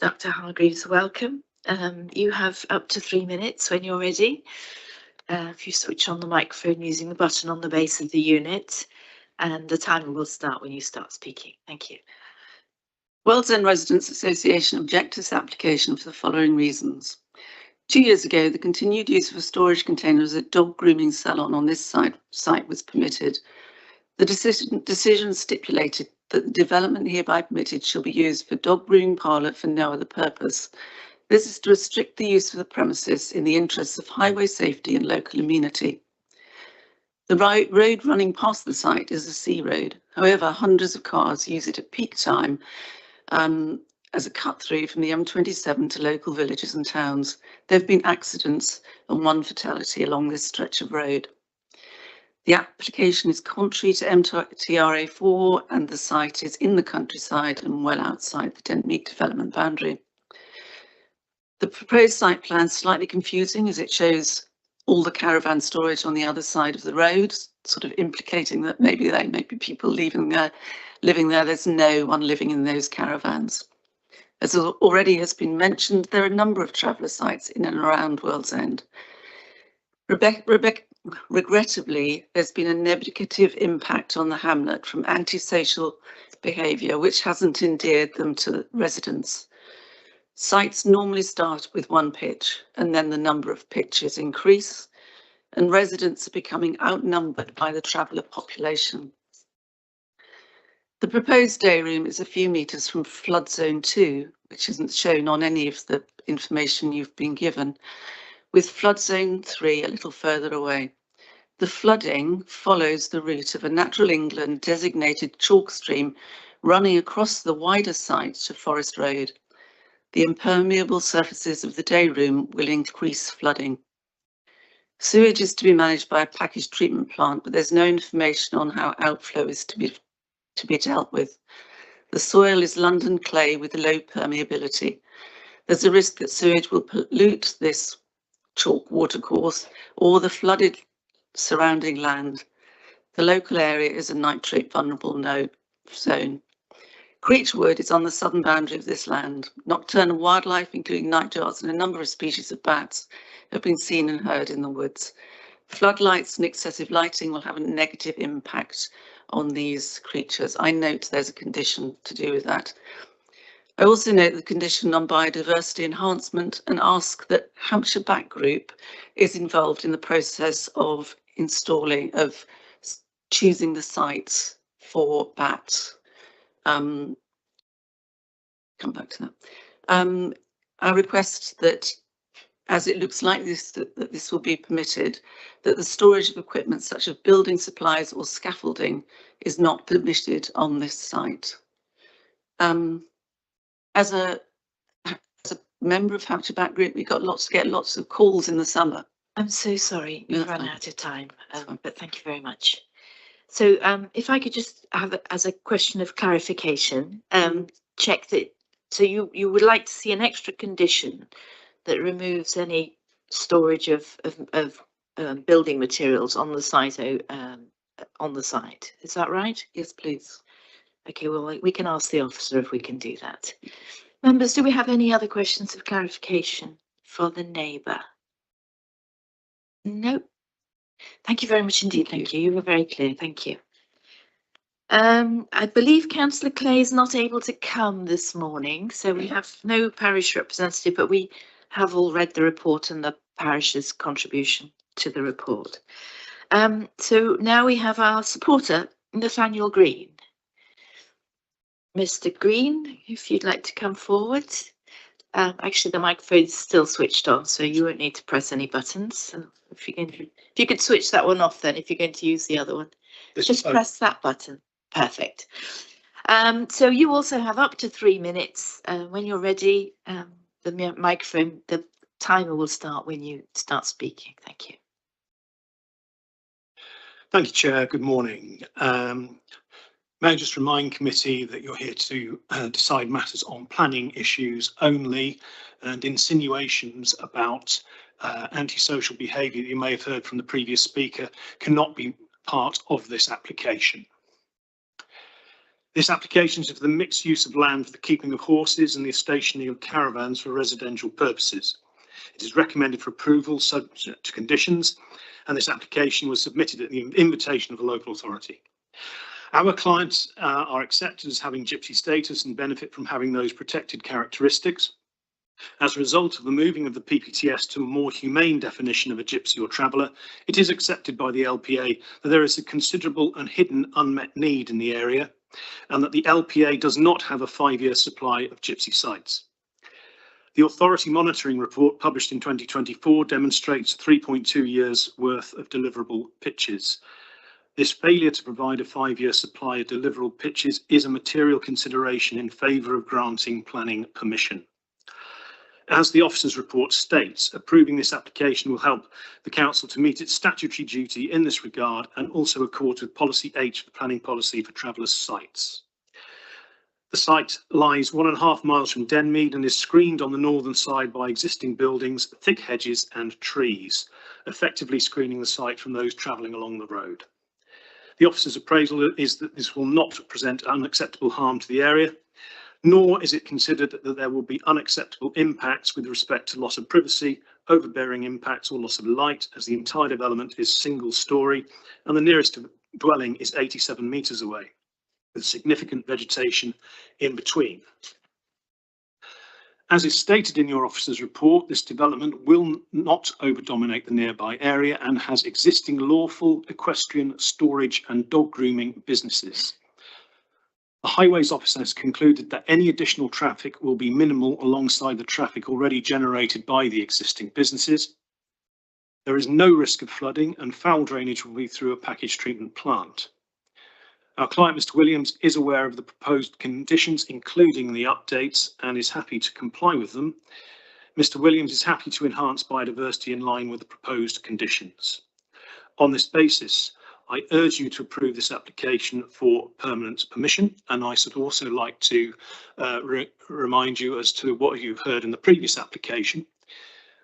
Dr. Hargreaves, welcome. You have up to 3 minutes when you're ready. If you switch on the microphone using the button on the base of the unit, and the timer will start when you start speaking. Thank you. World's End Residents Association object to this application for the following reasons. 2 years ago, the continued use of a storage container as a dog grooming salon on this site was permitted. The decision stipulated that the development hereby permitted shall be used for dog grooming parlour for no other purpose. This is to restrict the use of the premises in the interests of highway safety and local amenity. The road running past the site is a C road. However, hundreds of cars use it at peak time as a cut through from the M27 to local villages and towns. There have been accidents and 1 fatality along this stretch of road. The application is contrary to MTRA4 and the site is in the countryside and well outside the Denmead development boundary. The proposed site plan is slightly confusing as it shows all the caravan storage on the other side of the road, sort of implicating that maybe there may be people living there. There's no one living in those caravans. As already has been mentioned, there are a number of traveller sites in and around World's End. Regrettably, there's been a negative impact on the hamlet from antisocial behaviour, which hasn't endeared them to residents. Sites normally start with 1 pitch and then the number of pitches increase, and residents are becoming outnumbered by the traveller population. The proposed day room is a few metres from flood zone 2, which isn't shown on any of the information you've been given, with flood zone 3 a little further away. The flooding follows the route of a Natural England designated chalk stream running across the wider site to Forest Road. The impermeable surfaces of the day room will increase flooding. Sewage is to be managed by a packaged treatment plant, but there's no information on how outflow is to be dealt with. The soil is London clay with low permeability. There's a risk that sewage will pollute this chalk watercourse or the flooded surrounding land. The local area is a nitrate vulnerable zone. Creechwood is on the southern boundary of this land. Nocturnal wildlife, including nightjars and a number of species of bats, have been seen and heard in the woods. Floodlights and excessive lighting will have a negative impact on these creatures. I note there's a condition to do with that. I also note the condition on biodiversity enhancement and ask that Hampshire Back Group is involved in the process of installing, of choosing the sites for that. Come back to that. I request that, as it looks like that this will be permitted, that the storage of equipment such as building supplies or scaffolding is not permitted on this site. As a member of Hampshire Back Group, we get lots of calls in the summer. I'm so sorry, No, we've that's run fine. out of time, That's fine. but thank you very much. So if I could just have as a question of clarification, check that, so you would like to see an extra condition that removes any storage of building materials on the site, is that right? Yes, please. Okay, well, we can ask the officer if we can do that. Members, do we have any other questions of clarification for the neighbour? No. Thank you very much indeed. Thank you. You were very clear. Thank you. I believe Councillor Clay is not able to come this morning, so we have no parish representative, but we have all read the report and the parish's contribution to the report. So now we have our supporter, Nathaniel Green. Mr. Green, if you'd like to come forward. Actually, the microphone is still switched on, so you won't need to press any buttons. So if you could switch that one off, then if you're going to use the other one, just press that button. Perfect. So you also have up to 3 minutes. When you're ready, the microphone, the timer will start when you start speaking. Thank you. Thank you, Chair. Good morning. May I just remind committee that you're here to decide matters on planning issues only, and insinuations about antisocial behaviour that you may have heard from the previous speaker cannot be part of this application. This application is for the mixed use of land for the keeping of horses and the stationing of caravans for residential purposes. It is recommended for approval subject to conditions, and this application was submitted at the invitation of a local authority. Our clients are accepted as having gypsy status and benefit from having those protected characteristics. As a result of the moving of the PPTS to a more humane definition of a gypsy or traveller, it is accepted by the LPA that there is a considerable and hidden unmet need in the area, and that the LPA does not have a 5-year supply of gypsy sites. The authority monitoring report published in 2024 demonstrates 3.2 years worth of deliverable pitches. This failure to provide a 5-year supply of deliverable pitches is a material consideration in favour of granting planning permission. As the officer's report states, approving this application will help the council to meet its statutory duty in this regard, and also accord with policy H, the planning policy for travellers' sites. The site lies 1.5 miles from Denmead and is screened on the northern side by existing buildings, thick hedges and trees, effectively screening the site from those travelling along the road. The officer's appraisal is that this will not present unacceptable harm to the area, nor is it considered that there will be unacceptable impacts with respect to loss of privacy, overbearing impacts or loss of light, as the entire development is single storey and the nearest dwelling is 87 metres away, with significant vegetation in between. As is stated in your officer's report, this development will not over-dominate the nearby area and has existing lawful equestrian, storage and dog grooming businesses. The Highways Officer has concluded that any additional traffic will be minimal alongside the traffic already generated by the existing businesses. There is no risk of flooding, and foul drainage will be through a package treatment plant. Our client, Mr. Williams, is aware of the proposed conditions, including the updates, and is happy to comply with them. Mr. Williams is happy to enhance biodiversity in line with the proposed conditions. On this basis, I urge you to approve this application for permanent permission, and I should also like to remind you as to what you've heard in the previous application,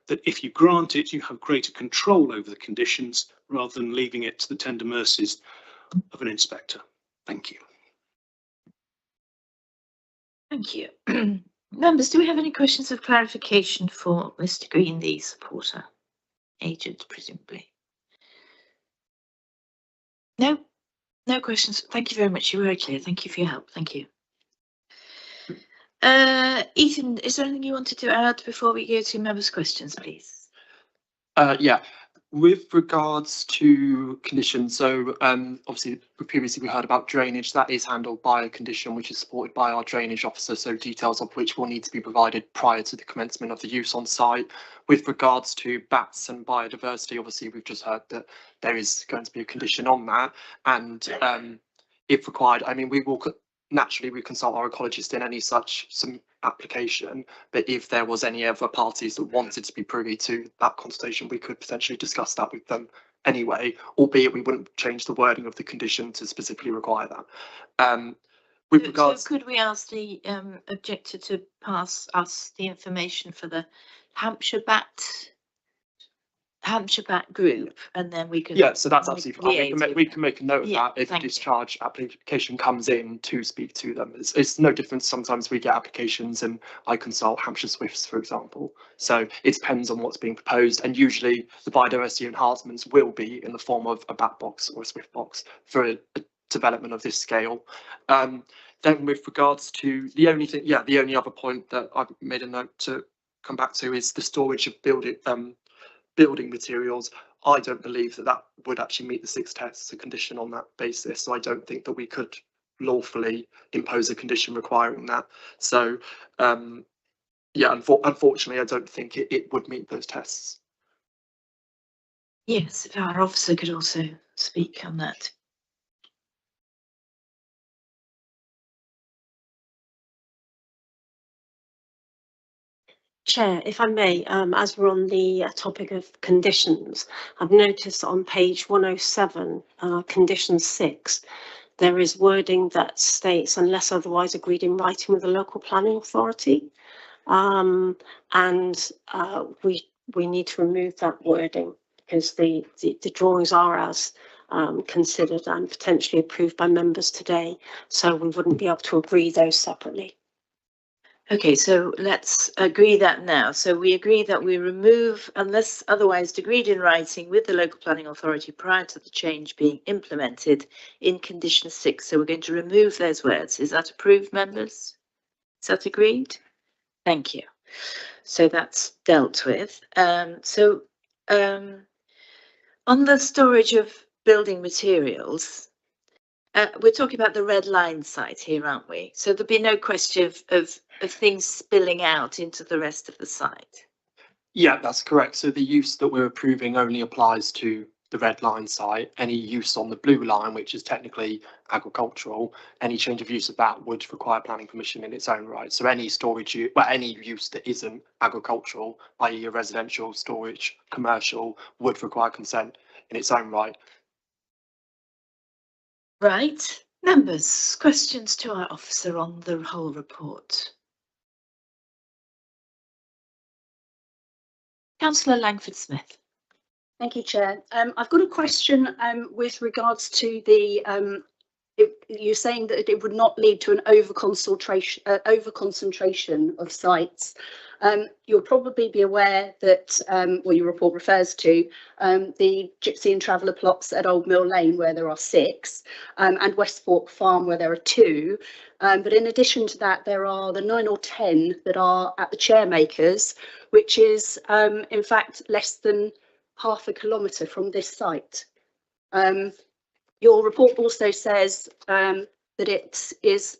that if you grant it, you have greater control over the conditions rather than leaving it to the tender mercies of an inspector. Thank you. Thank you. Members, do we have any questions of clarification for Mr. Green, the supporter agent, presumably? No, no questions. Thank you very much. You were very clear. Thank you for your help. Thank you. Ethan, is there anything you wanted to add before we go to members' questions, please? Yeah, With regards to conditions, so obviously previously we heard about drainage. That is handled by a condition which is supported by our drainage officer, so details of which will need to be provided prior to the commencement of the use on site. With regards to bats and biodiversity, obviously we've just heard that there is going to be a condition on that, and if required, I mean, we will naturally we consult our ecologist in any such application, but if there was any other parties that wanted to be privy to that consultation, we could potentially discuss that with them anyway, albeit we wouldn't change the wording of the condition to specifically require that. With regards, So could we ask the objector to pass us the information for the Hampshire Bat group, and then we can. yeah, so that's absolutely fine. We can make a note of Yeah, that if a thank you. discharge application comes in to speak to them. It's no different. Sometimes we get applications and I consult Hampshire Swifts, for example. So it depends on what's being proposed, and usually the biodiversity enhancements will be in the form of a bat box or a Swift box for a development of this scale. Then with regards to the only other point that I've made a note to come back to is the storage of building materials. I don't believe that would actually meet the 6 tests, a condition on that basis. So I don't think that we could lawfully impose a condition requiring that. So yeah, unfortunately, I don't think it would meet those tests. Yes, if our officer could also speak on that. Chair, if I may, as we're on the topic of conditions, I've noticed on page 107, condition 6, there is wording that states unless otherwise agreed in writing with the local planning authority. We need to remove that wording because the drawings are as considered and potentially approved by members today, so we wouldn't be able to agree those separately. Okay, so let's agree that now. So we agree that we remove unless otherwise agreed in writing with the local planning authority prior to the change being implemented in condition 6. So we're going to remove those words. Is that approved, members? Is that agreed? Thank you. So that's dealt with. On the storage of building materials, we're talking about the red line site here, aren't we? So there'll be no question of things spilling out into the rest of the site. Yeah, that's correct. So the use that we're approving only applies to the red line site. Any use on the blue line, which is technically agricultural, any change of use of that would require planning permission in its own right. So any storage, any use that isn't agricultural, i.e. a residential storage, commercial, would require consent in its own right. Right. Members, questions to our officer on the whole report? Councillor Langford-Smith. Thank you, Chair. I've got a question with regards to the you're saying that it would not lead to an over concentration of sites. You'll probably be aware that your report refers to the Gypsy and Traveller plots at Old Mill Lane, where there are 6, and West Fork Farm, where there are 2. But in addition to that, there are the 9 or 10 that are at the Chairmakers, which is in fact less than half a kilometre from this site. Your report also says that it is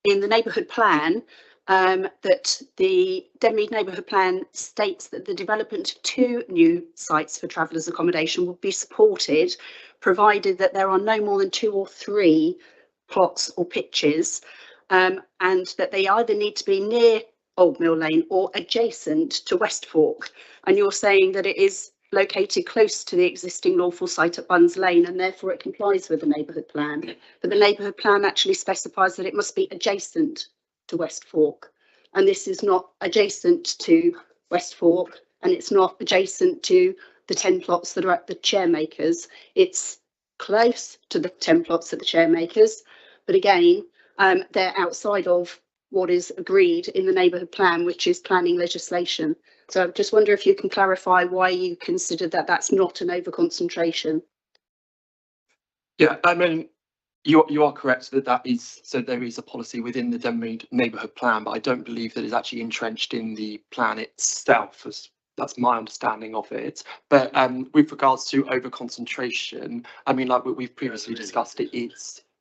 in the neighbourhood plan, that the Denmead neighbourhood plan states that the development of 2 new sites for travellers accommodation will be supported, provided that there are no more than 2 or 3 plots or pitches, and that they either need to be near Old Mill Lane or adjacent to West Fork. And you're saying that it is located close to the existing lawful site at Buns Lane, and therefore it complies with the neighbourhood plan. But the neighbourhood plan actually specifies that it must be adjacent to West Fork, and this is not adjacent to West Fork, and it's not adjacent to the 10 plots that are at the Chairmakers. It's close to the 10 plots at the Chairmakers, but again, they're outside of what is agreed in the neighbourhood plan, which is planning legislation. So I just wonder if you can clarify why you consider that that's not an over-concentration. Yeah, I mean, you are correct that is, so there is a policy within the Denmead neighbourhood plan, but I don't believe that it's actually entrenched in the plan itself as that's my understanding of it. But with regards to over concentration, I mean, like we've previously discussed, it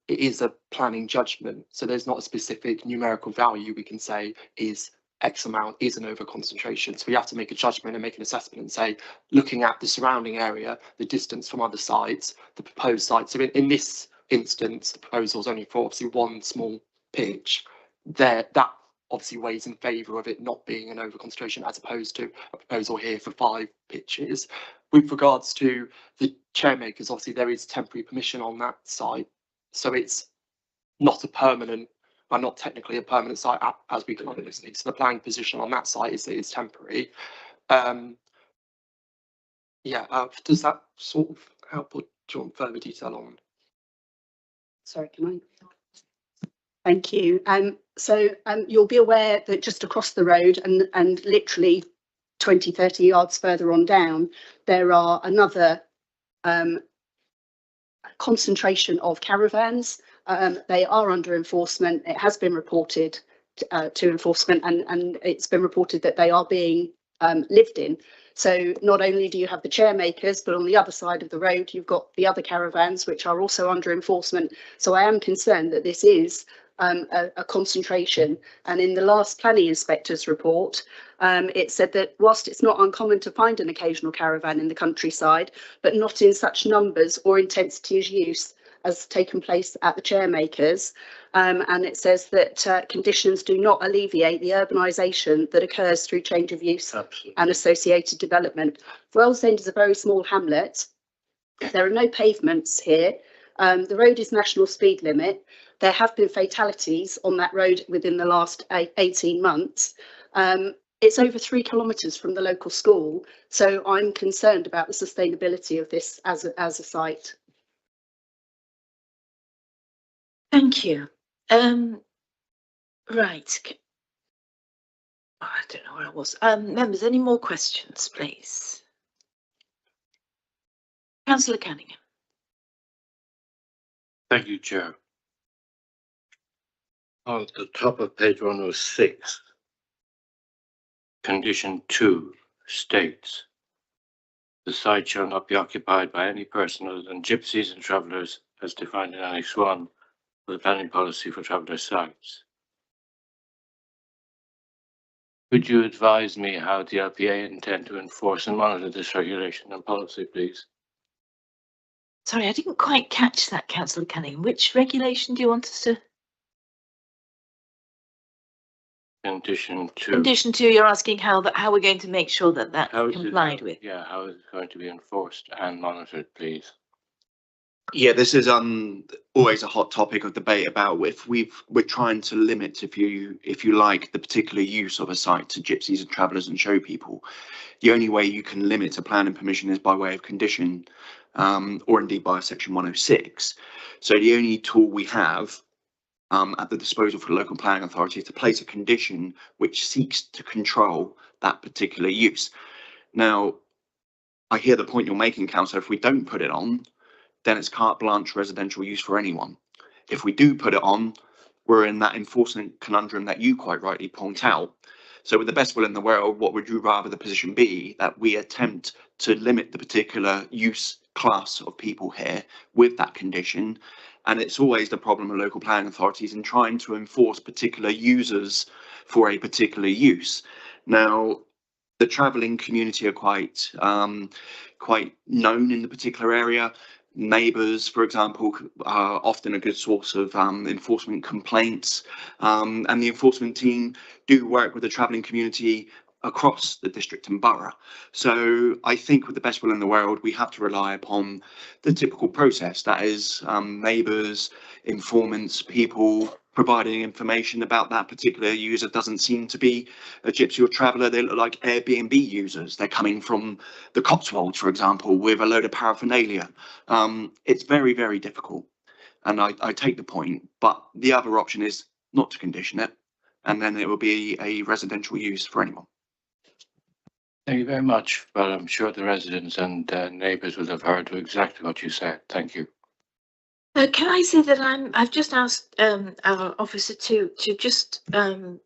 is a planning judgment. So there's not a specific numerical value we can say is X amount is an over concentration. So we have to make a judgment and make an assessment and say, looking at the surrounding area, the distance from other sites, the proposed site. So in this instance, the proposal is only for obviously one small pitch. That obviously weighs in favour of it not being an over concentration as opposed to a proposal here for 5 pitches. With regards to the chairmakers, obviously there is temporary permission on that site. So it's not a permanent, well, not technically a permanent site as we currently see. So the planning position on that site is temporary. Does that sort of help, or do you want further detail on? Sorry, can I? Thank you. You'll be aware that just across the road and literally 20, 30 yards further on down, there are another concentration of caravans. They are under enforcement. It has been reported to enforcement, and it's been reported that they are being lived in. So not only do you have the chairmakers, but on the other side of the road, you've got the other caravans, which are also under enforcement. So I am concerned that this is a concentration. And in the last planning inspector's report, it said that whilst it's not uncommon to find an occasional caravan in the countryside, but not in such numbers or intensity as use as taken place at the chairmakers. And it says that conditions do not alleviate the urbanisation that occurs through change of use and associated development. Wellsend is a very small hamlet. There are no pavements here. The road is national speed limit. There have been fatalities on that road within the last 18 months. It's over 3 kilometres from the local school. So I'm concerned about the sustainability of this as a site. Thank you. Right. I don't know where I was. Members, any more questions, please? Councillor Cunningham. Thank you, Chair. On the top of page 106, condition 2 states, the site shall not be occupied by any person other than gypsies and travellers as defined in Annex 1 of the planning policy for traveller sites. Could you advise me how the LPA intend to enforce and monitor this regulation and policy, please? Sorry, I didn't quite catch that, Councillor Cunningham. Which regulation do you want us to? Condition 2. Condition 2, you're asking how we're going to make sure that that's complied with. Yeah, how is it going to be enforced and monitored, please? Yeah, this is always a hot topic of debate about if we're trying to limit, if you like, the particular use of a site to gypsies and travellers and show people. The only way you can limit a planning permission is by way of condition, or indeed by section 106. So the only tool we have at the disposal for the local planning authority is to place a condition which seeks to control that particular use. Now, I hear the point you're making, Councillor. If we don't put it on, then it's carte blanche residential use for anyone. If we do put it on, we're in that enforcement conundrum that you quite rightly point out. So with the best will in the world, what would you rather the position be? That we attempt to limit the particular use class of people here with that condition. And it's always the problem of local planning authorities in trying to enforce particular users for a particular use. Now, the travelling community are quite known in the particular area. Neighbours, for example, are often a good source of enforcement complaints, and the enforcement team do work with the travelling community across the district and borough. So I think with the best will in the world, we have to rely upon the typical process, that is neighbours, informants, people providing information about that particular user. Doesn't seem to be a gypsy or traveller. They look like Airbnb users. They're coming from the Cotswolds, for example, with a load of paraphernalia. It's very, very difficult. And I take the point, but the other option is not to condition it, and then it will be a residential use for anyone. Thank you very much. Well, I'm sure the residents and neighbours will have heard exactly what you said. Thank you. Can I say that I've just asked our officer to just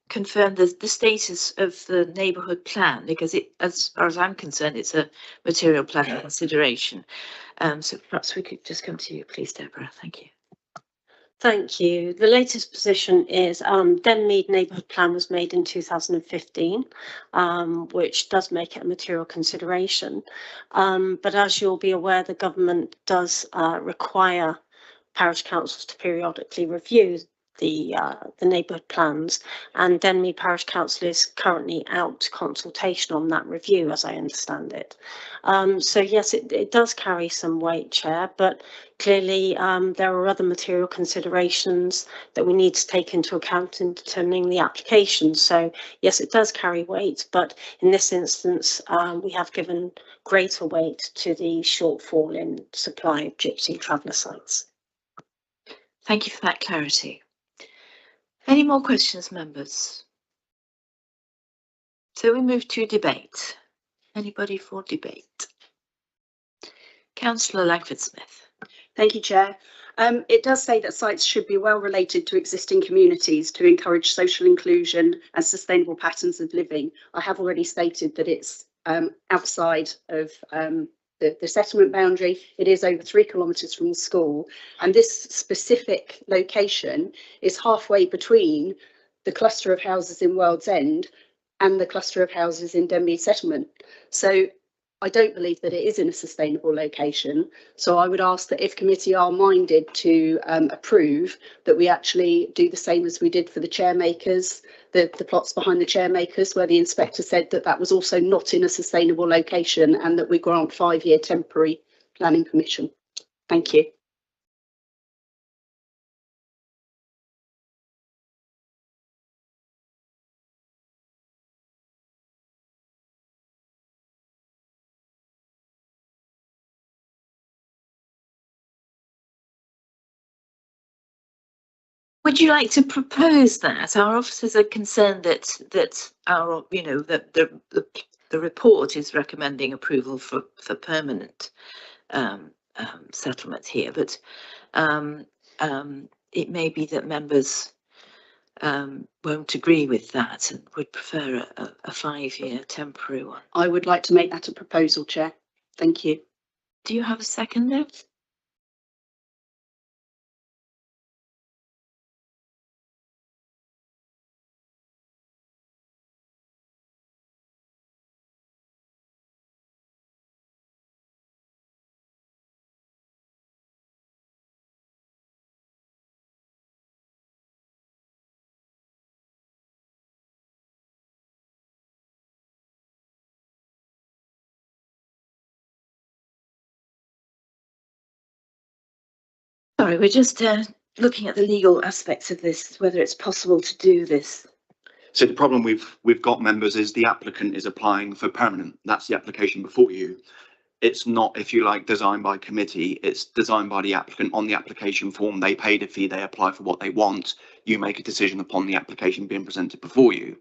confirm the status of the neighbourhood plan, because as far as I'm concerned, it's a material plan consideration. So perhaps we could just come to you, please, Deborah. Thank you. Thank you. The latest position is Denmead Neighbourhood Plan was made in 2015, which does make it a material consideration. But as you'll be aware, the government does require parish councils to periodically review the neighbourhood plans, and Denmead Parish Council is currently out consultation on that review, as I understand it. So yes, it does carry some weight, Chair, but clearly there are other material considerations that we need to take into account in determining the application. So yes, it does carry weight, but in this instance we have given greater weight to the shortfall in supply of gypsy traveller sites. Thank you for that clarity. Any more questions, members? So we move to debate. Anybody for debate? Councillor Langford-Smith. Thank you, Chair. It does say that sites should be well related to existing communities to encourage social inclusion and sustainable patterns of living. I have already stated that it's outside of the settlement boundary. It is over 3 kilometres from the school, and this specific location is halfway between the cluster of houses in World's End and the cluster of houses in Denmead Settlement. So I don't believe that it is in a sustainable location. So I would ask that if committee are minded to approve, that we actually do the same as we did for the chairmakers, the plots behind the chairmakers, where the inspector said that that was also not in a sustainable location, and that we grant 5-year temporary planning permission. Thank you. Would you like to propose that? Our officers are concerned that our, you know, that the report is recommending approval for permanent settlement here, but it may be that members won't agree with that and would prefer a 5-year temporary one. I would like to make that a proposal, Chair. Thank you. Do you have a second there? Sorry, we're just looking at the legal aspects of this, whether it's possible to do this. So the problem we've got, members, is the applicant is applying for permanent. That's the application before you. It's not, if you like, designed by committee. It's designed by the applicant on the application form. They paid a fee, they apply for what they want. You make a decision upon the application being presented before you.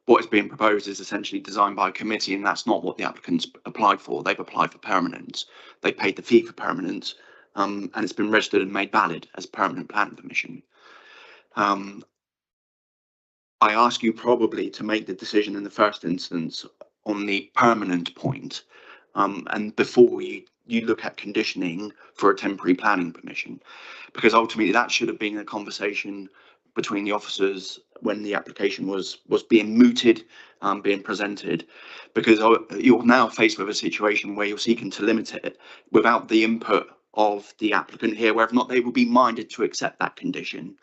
What is being proposed is essentially designed by a committee, and that's not what the applicants applied for. They've applied for permanent. They paid the fee for permanent, and it's been registered and made valid as permanent planning permission. I ask you probably to make the decision in the first instance on the permanent point, and before you look at conditioning for a temporary planning permission, because ultimately that should have been a conversation between the officers when the application was being mooted, being presented, because you're now faced with a situation where you're seeking to limit it without the input of the applicant here, whether or not they will be minded to accept that condition.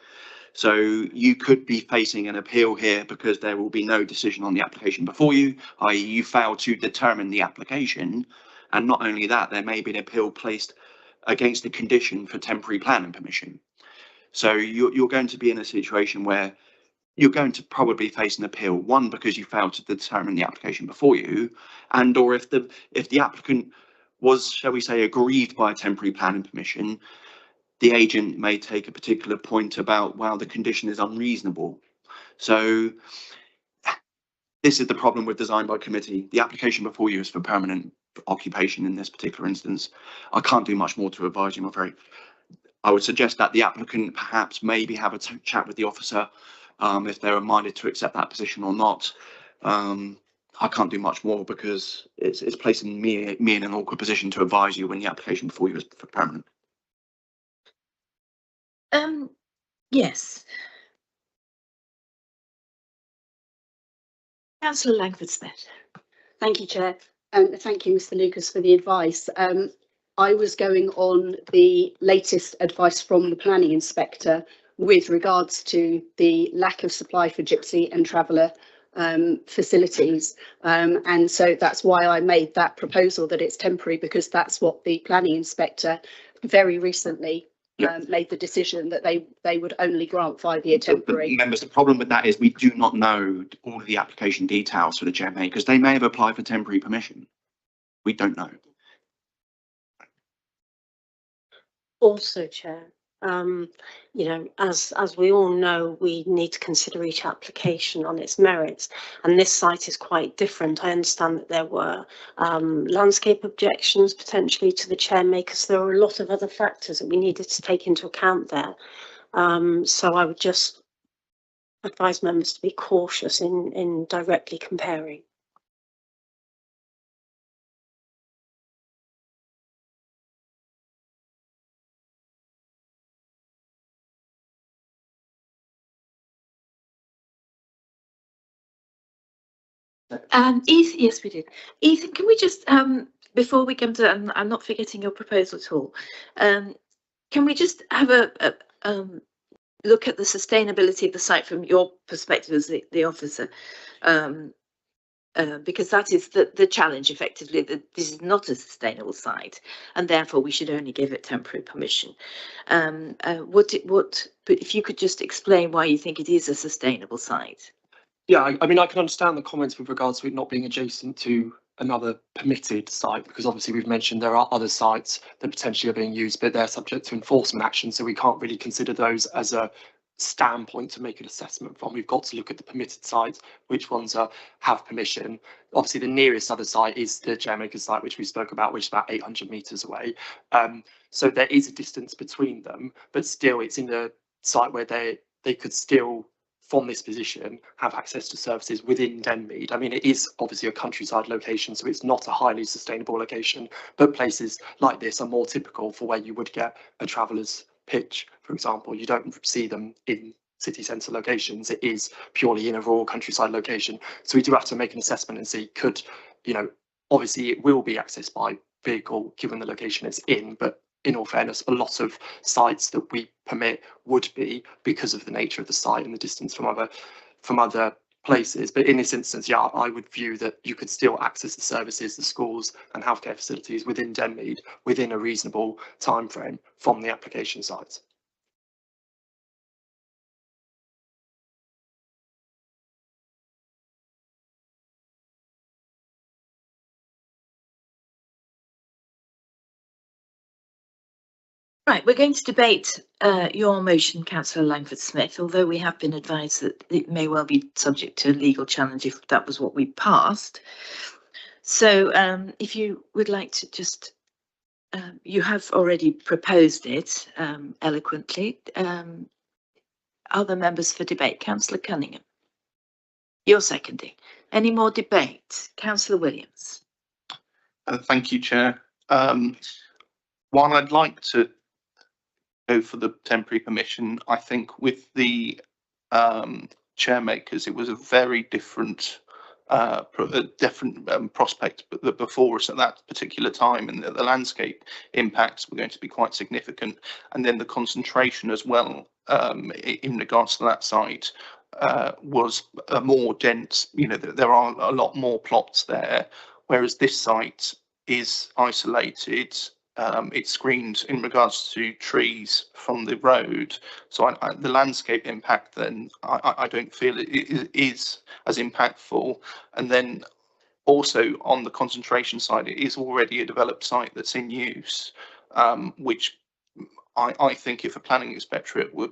So you could be facing an appeal here because there will be no decision on the application before you, i.e. you fail to determine the application. And not only that, there may be an appeal placed against the condition for temporary planning permission. So you're going to be in a situation where you're going to probably face an appeal, one, because you failed to determine the application before you, and or if the applicant was, shall we say, aggrieved by a temporary planning permission, the agent may take a particular point about, well, the condition is unreasonable. So this is the problem with design by committee. The application before you is for permanent occupation in this particular instance. I can't do much more to advise you, I'm afraid. I would suggest that the applicant perhaps maybe have a chat with the officer if they're minded to accept that position or not. I can't do much more because it's placing me in an awkward position to advise you when the application before you is for permanent. Yes. Councillor Langford-Smith. Thank you, Chair. And thank you, Mr. Lucas, for the advice. I was going on the latest advice from the planning inspector with regards to the lack of supply for gypsy and traveller facilities. And so that's why I made that proposal that it's temporary, because that's what the planning inspector very recently made the decision that they would only grant 5-year temporary. Members, the problem with that is we do not know all of the application details for the GMA because they may have applied for temporary permission. We don't know. Also, Chair, you know, as we all know, we need to consider each application on its merits, and this site is quite different. I understand that there were landscape objections potentially to the chairmaker, so there were a lot of other factors that we needed to take into account there. So I would just advise members to be cautious in directly comparing. Ethan, yes, we did. Ethan, can we just, before we come to, I'm not forgetting your proposal at all. Can we just have a look at the sustainability of the site from your perspective as the officer? Because that is the challenge, effectively, that this is not a sustainable site, and therefore we should only give it temporary permission. But if you could just explain why you think it is a sustainable site. Yeah, I mean, I can understand the comments with regards to it not being adjacent to another permitted site, because obviously we've mentioned there are other sites that potentially are being used, but they're subject to enforcement action, so we can't really consider those as a standpoint to make an assessment from. We've got to look at the permitted sites, which ones have permission. Obviously, the nearest other site is the Chairmaker site, which we spoke about, which is about 800 metres away. So there is a distance between them, but still it's in the site where they could still, from this position, have access to services within Denmead. I mean, it is obviously a countryside location, so it's not a highly sustainable location, but places like this are more typical for where you would get a traveller's pitch, for example. You don't see them in city centre locations. It is purely in a rural countryside location. So we do have to make an assessment and see, could, you know, obviously it will be accessed by vehicle given the location it's in, but in all fairness, a lot of sites that we permit would be, because of the nature of the site and the distance from other places. But in this instance, yeah, I would view that you could still access the services, the schools and healthcare facilities within Denmead within a reasonable time frame from the application site. Right, we're going to debate your motion, Councillor Langford-Smith, although we have been advised that it may well be subject to a legal challenge if that was what we passed. So if you would like to just, you have already proposed it eloquently. Other members for debate? Councillor Cunningham. You're seconding. Any more debate? Councillor Williams. Thank you, Chair. While I'd like to go for the temporary permission, I think with the chairmakers, it was a very different prospect before us at that particular time, and the landscape impacts were going to be quite significant, and then the concentration as well in regards to that site was a more dense, you know, there are a lot more plots there, whereas this site is isolated. It's screened in regards to trees from the road, so the landscape impact then I don't feel it is as impactful. And then also on the concentration side, it is already a developed site that's in use, which I think if a planning inspectorate would,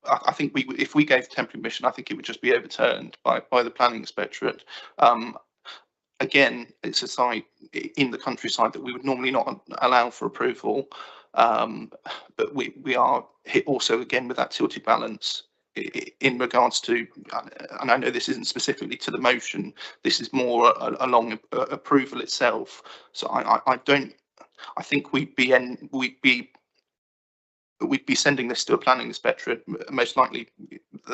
I think if we gave temporary permission, I think it would just be overturned by the planning inspectorate. Again, it's a site in the countryside that we would normally not allow for approval. But we are hit also again with that tilted balance in regards to, and I know this isn't specifically to the motion, this is more along approval itself. So I think we'd be sending this to a planning inspectorate. Most likely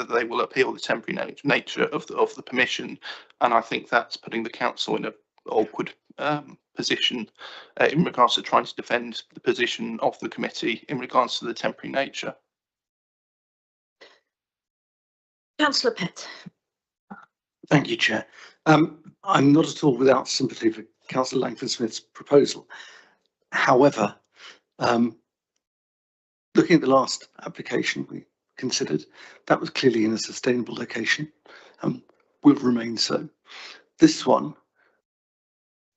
they will appeal the temporary nature of the permission, and I think that's putting the council in an awkward position in regards to trying to defend the position of the committee in regards to the temporary nature. Councillor Pett. Thank you, Chair. I'm not at all without sympathy for Councillor Langford-Smith's proposal. However, looking at the last application we considered, that was clearly in a sustainable location and will remain so. This one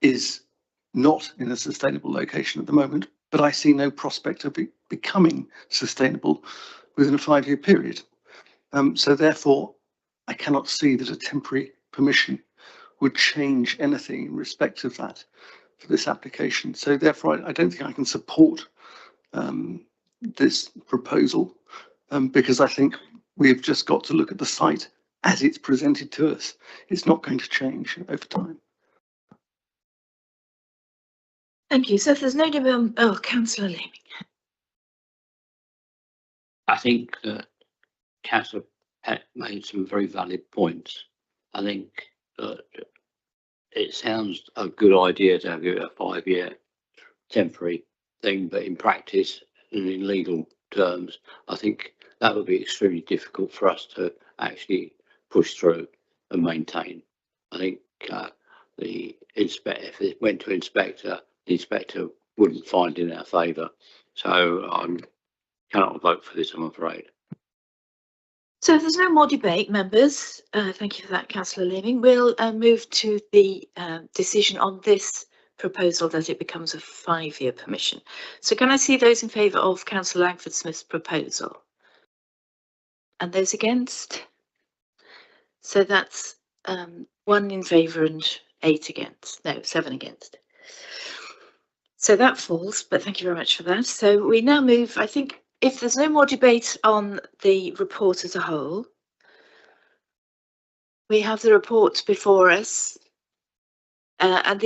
is not in a sustainable location at the moment, but I see no prospect of it becoming sustainable within a 5-year period. So therefore, I cannot see that a temporary permission would change anything in respect of that for this application. So therefore, I don't think I can support this proposal because I think we've just got to look at the site as it's presented to us. It's not going to change over time. Thank you. So if there's no debate, oh, Councillor Leaming. I think that Councillor Pett made some very valid points. I think that it sounds a good idea to have it a 5-year temporary thing, but in practice and in legal terms, I think that would be extremely difficult for us to actually push through and maintain. I think the inspector, if it went to inspector, the inspector wouldn't find in our favour. So I cannot vote for this, I'm afraid. So if there's no more debate, members, thank you for that, Councillor Leaming. We'll move to the decision on this proposal that it becomes a 5-year permission. So can I see those in favour of Councillor Langford-Smith's proposal? And those against? So that's 1 in favour and 8 against. No, 7 against. So that falls, but thank you very much for that. So we now move, I think, if there's no more debate on the report as a whole, we have the report before us, and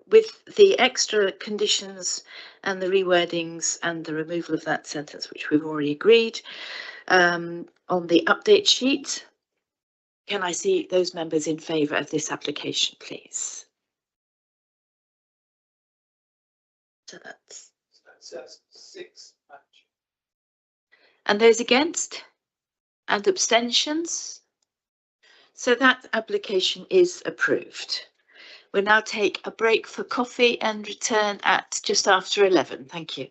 with the extra conditions and the rewordings and the removal of that sentence, which we've already agreed on the update sheet. Can I see those members in favour of this application, please? So that's 6. And those against and abstentions. So that application is approved. We'll now take a break for coffee and return at just after 11. Thank you.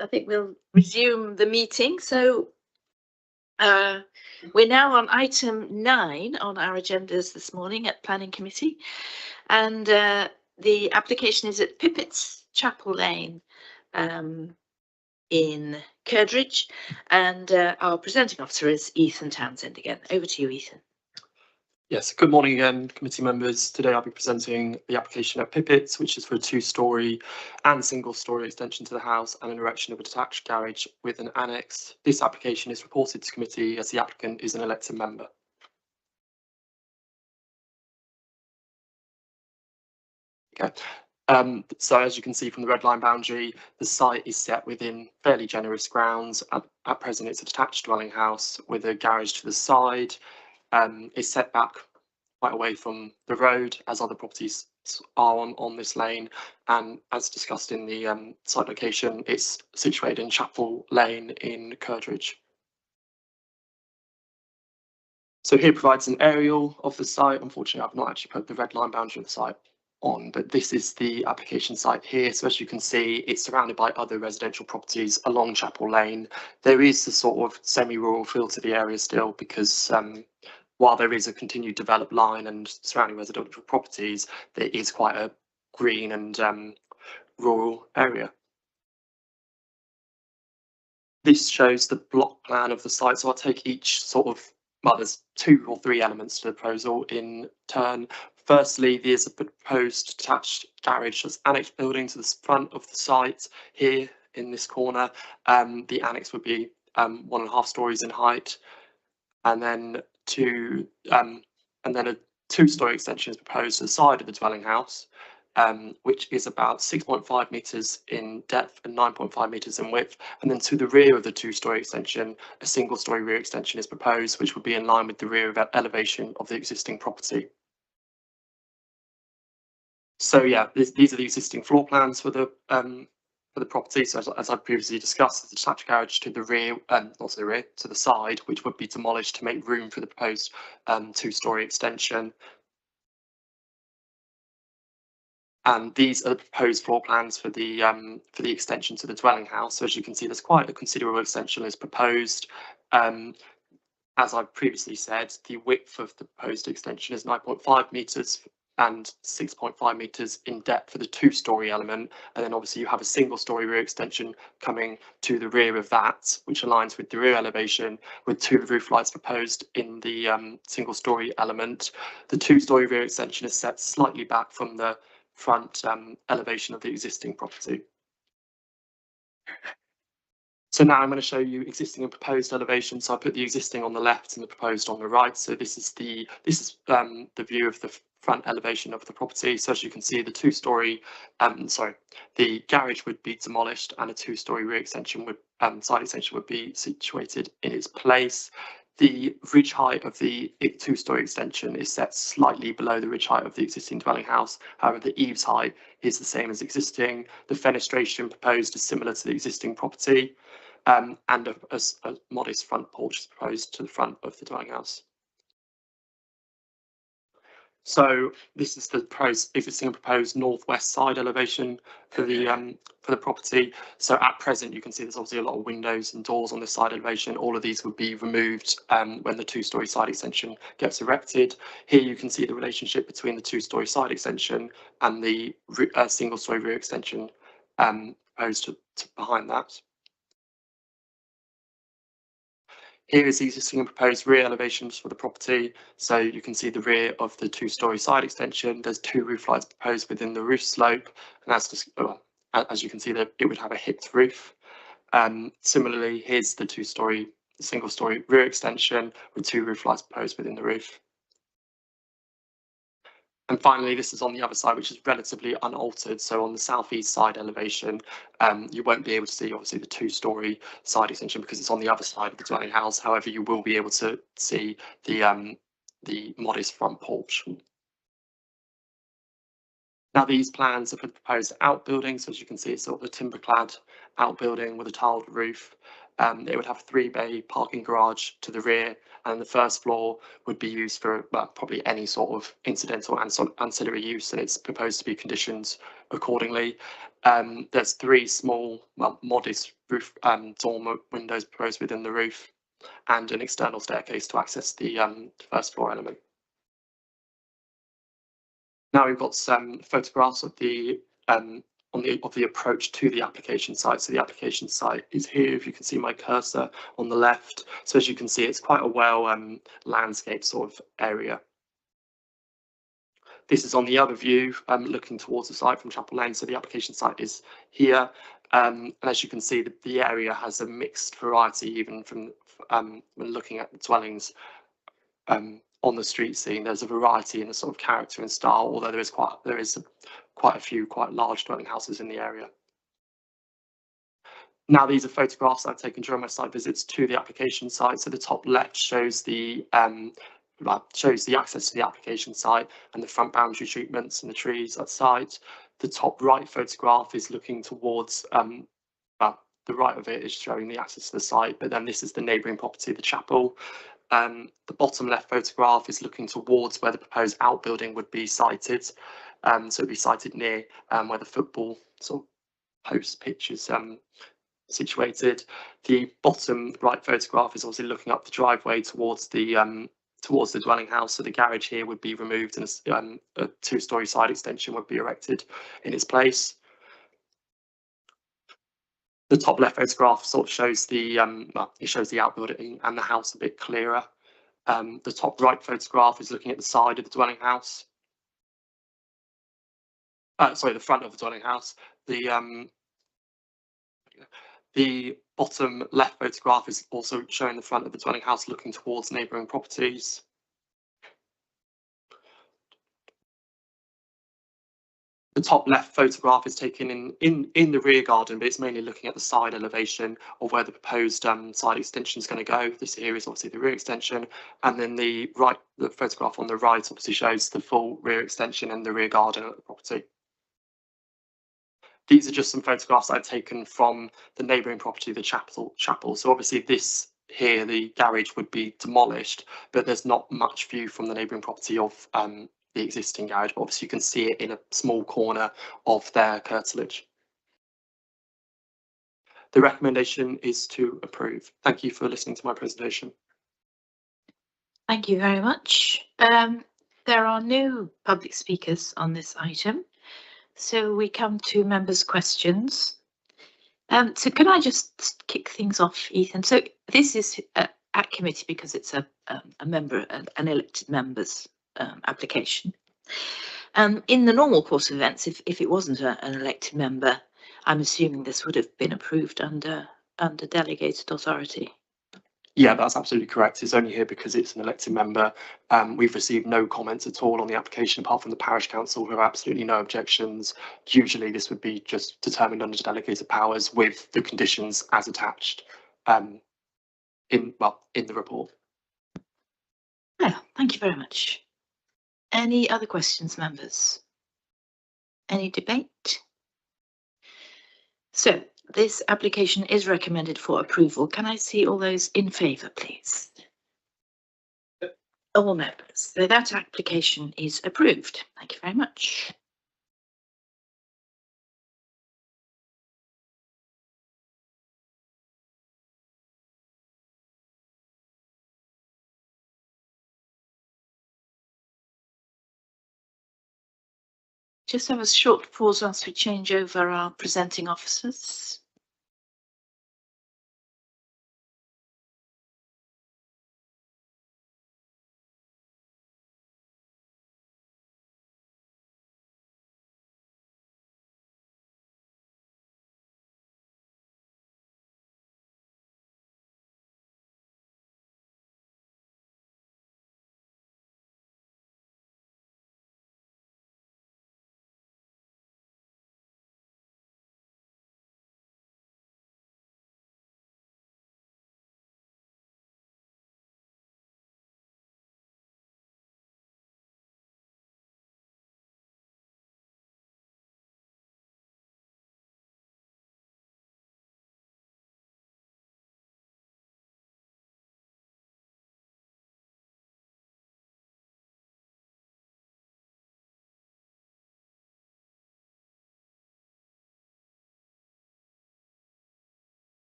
I think we'll resume the meeting. So we're now on item 9 on our agendas this morning at Planning Committee, and the application is at Pippett's Chapel Lane in Curdridge, and our presenting officer is Ethan Townsend again. Over to you, Ethan. Yes, good morning again, committee members. Today I'll be presenting the application at Pippett's, which is for a 2-storey and single-storey extension to the house and an erection of a detached garage with an annex. This application is reported to committee as the applicant is an elected member. Okay. So as you can see from the red line boundary, the site is set within fairly generous grounds. At present, it's a detached dwelling house with a garage to the side. It's set back quite away from the road, as other properties are on this lane, and as discussed in the site location, it's situated in Chapel Lane in Curdridge. So here provides an aerial of the site. Unfortunately, I've not actually put the red line boundary of the site on, but this is the application site here. So as you can see, it's surrounded by other residential properties along Chapel Lane. There is a sort of semi-rural feel to the area still, because while there is a continued developed line and surrounding residential properties, there is quite a green and rural area. This shows the block plan of the site. So I'll take each sort of, well, there's 2 or 3 elements to the proposal in turn. Firstly, there's a proposed detached garage as annex building to the front of the site here in this corner. The annex would be 1.5 stories in height, and then a 2-storey extension is proposed to the side of the dwelling house, which is about 6.5 metres in depth and 9.5 metres in width. And then to the rear of the 2-storey extension, a single-storey rear extension is proposed, which would be in line with the rear elevation of the existing property. So yeah, these are the existing floor plans for the property. So as I previously discussed, the detached garage to the rear, not to the rear, to the side, which would be demolished to make room for the proposed 2-storey extension. And these are the proposed floor plans for the extension to the dwelling house. So as you can see, there's quite a considerable extension is proposed. As I previously said, the width of the proposed extension is 9.5 metres and 6.5 metres in depth for the 2-storey element. And then obviously you have a single-storey rear extension coming to the rear of that, which aligns with the rear elevation, with 2 roof lights proposed in the single-storey element. The 2-storey rear extension is set slightly back from the front elevation of the existing property. So now I'm going to show you existing and proposed elevation. So I put the existing on the left and the proposed on the right. So this is the view of the front elevation of the property. So as you can see, the 2-storey, the garage would be demolished and a 2-storey rear extension would side extension would be situated in its place. The ridge height of the 2-storey extension is set slightly below the ridge height of the existing dwelling house. However, the eaves height is the same as existing. The fenestration proposed is similar to the existing property, and a modest front porch is proposed to the front of the dwelling house. So this is the existing and proposed northwest side elevation for the property. So at present, you can see there's obviously a lot of windows and doors on this side elevation. All of these would be removed when the 2-storey side extension gets erected. Here you can see the relationship between the 2-storey side extension and the single-storey rear extension proposed to behind that. Here is the existing and proposed rear elevations for the property. So you can see the rear of the 2-storey side extension. There's 2 roof lights proposed within the roof slope, and as you can see, that it would have a hipped roof. Similarly, here's the 2-storey single-storey rear extension with 2 roof lights proposed within the roof. And finally, this is on the other side, which is relatively unaltered. So on the southeast side elevation, you won't be able to see obviously the 2-storey side extension because it's on the other side of the dwelling house. However, you will be able to see the modest front porch. Now these plans are for the proposed outbuilding. So as you can see, it's sort of a timber-clad outbuilding with a tiled roof. It would have a 3-bay parking garage to the rear, and the first floor would be used for probably any sort of incidental and ancillary use, and it's proposed to be conditioned accordingly. There's 3 small, modest roof dormer windows proposed within the roof, and an external staircase to access the first floor element. Now we've got some photographs of the approach to the application site. So the application site is here. If you can see my cursor on the left. So as you can see, it's quite a well landscaped sort of area. This is on the other view, looking towards the site from Chapel Lane. So the application site is here. And as you can see, the area has a mixed variety, even from when looking at the dwellings on the street scene. There's a variety in the sort of character and style, although there is quite a few quite large dwelling houses in the area. Now, these are photographs I've taken during my site visits to the application site. So the top left shows the access to the application site and the front boundary treatments and the trees at site. The top right photograph is looking towards the right of it is showing the access to the site, but then this is the neighbouring property, the chapel. The bottom left photograph is looking towards where the proposed outbuilding would be sited. So it'd be sited near where the football sort of post pitch is situated. The bottom right photograph is obviously looking up the driveway towards the dwelling house. So the garage here would be removed, and a 2-storey side extension would be erected in its place. The top left photograph sort of shows it shows the outbuilding and the house a bit clearer. The top right photograph is looking at the side of the dwelling house. Sorry, the front of the dwelling house. The bottom left photograph is also showing the front of the dwelling house looking towards neighbouring properties. The top left photograph is taken in the rear garden, but it's mainly looking at the side elevation of where the proposed side extension is going to go. This here is obviously the rear extension, and then the photograph on the right obviously shows the full rear extension and the rear garden of the property. These are just some photographs I've taken from the neighbouring property, the chapel. So obviously this here, the garage would be demolished, but there's not much view from the neighbouring property of the existing garage, but obviously you can see it in a small corner of their curtilage. The recommendation is to approve. Thank you for listening to my presentation. Thank you very much. There are no public speakers on this item, so we come to members' questions. So can I just kick things off, Ethan? So this is at committee because it's an elected member's application. In the normal course of events, if it wasn't an elected member, I'm assuming this would have been approved under delegated authority. Yeah, that's absolutely correct. It's only here because it's an elected member. We've received no comments at all on the application apart from the parish council, who have absolutely no objections. Usually this would be just determined under delegated powers with the conditions as attached in the report. Yeah, thank you very much. Any other questions, members? Any debate? So this application is recommended for approval. Can I see all those in favour, please? All members. So that application is approved. Thank you very much. Just have a short pause whilst we change over our presenting officers.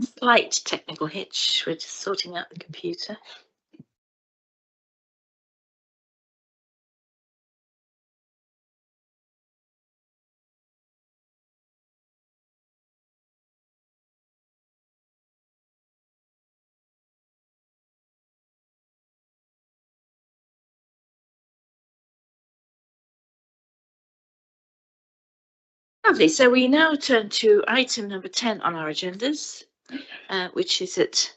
Slight technical hitch. We're just sorting out the computer. Lovely. So we now turn to item number 10 on our agendas, which is at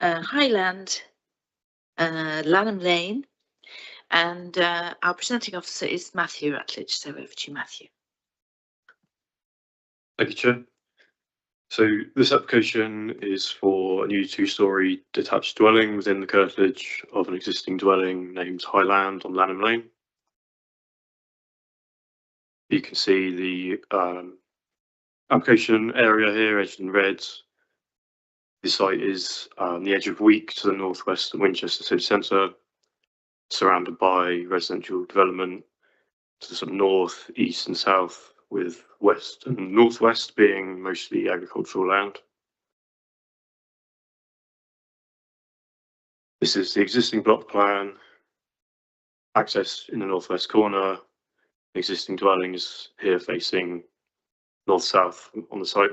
Highland, Lanham Lane. And our presenting officer is Matthew Rutledge. So over to you, Matthew. Thank you, Chair. So this application is for a new two-storey detached dwelling within the curtilage of an existing dwelling named Highland on Lanham Lane. You can see the application area here, edged in red. The site is on the edge of Week to the northwest of Winchester City Centre, surrounded by residential development to the sort of north, east and south, with west and northwest being mostly agricultural land. This is the existing block plan, access in the northwest corner. The existing dwelling is here facing north-south on the site.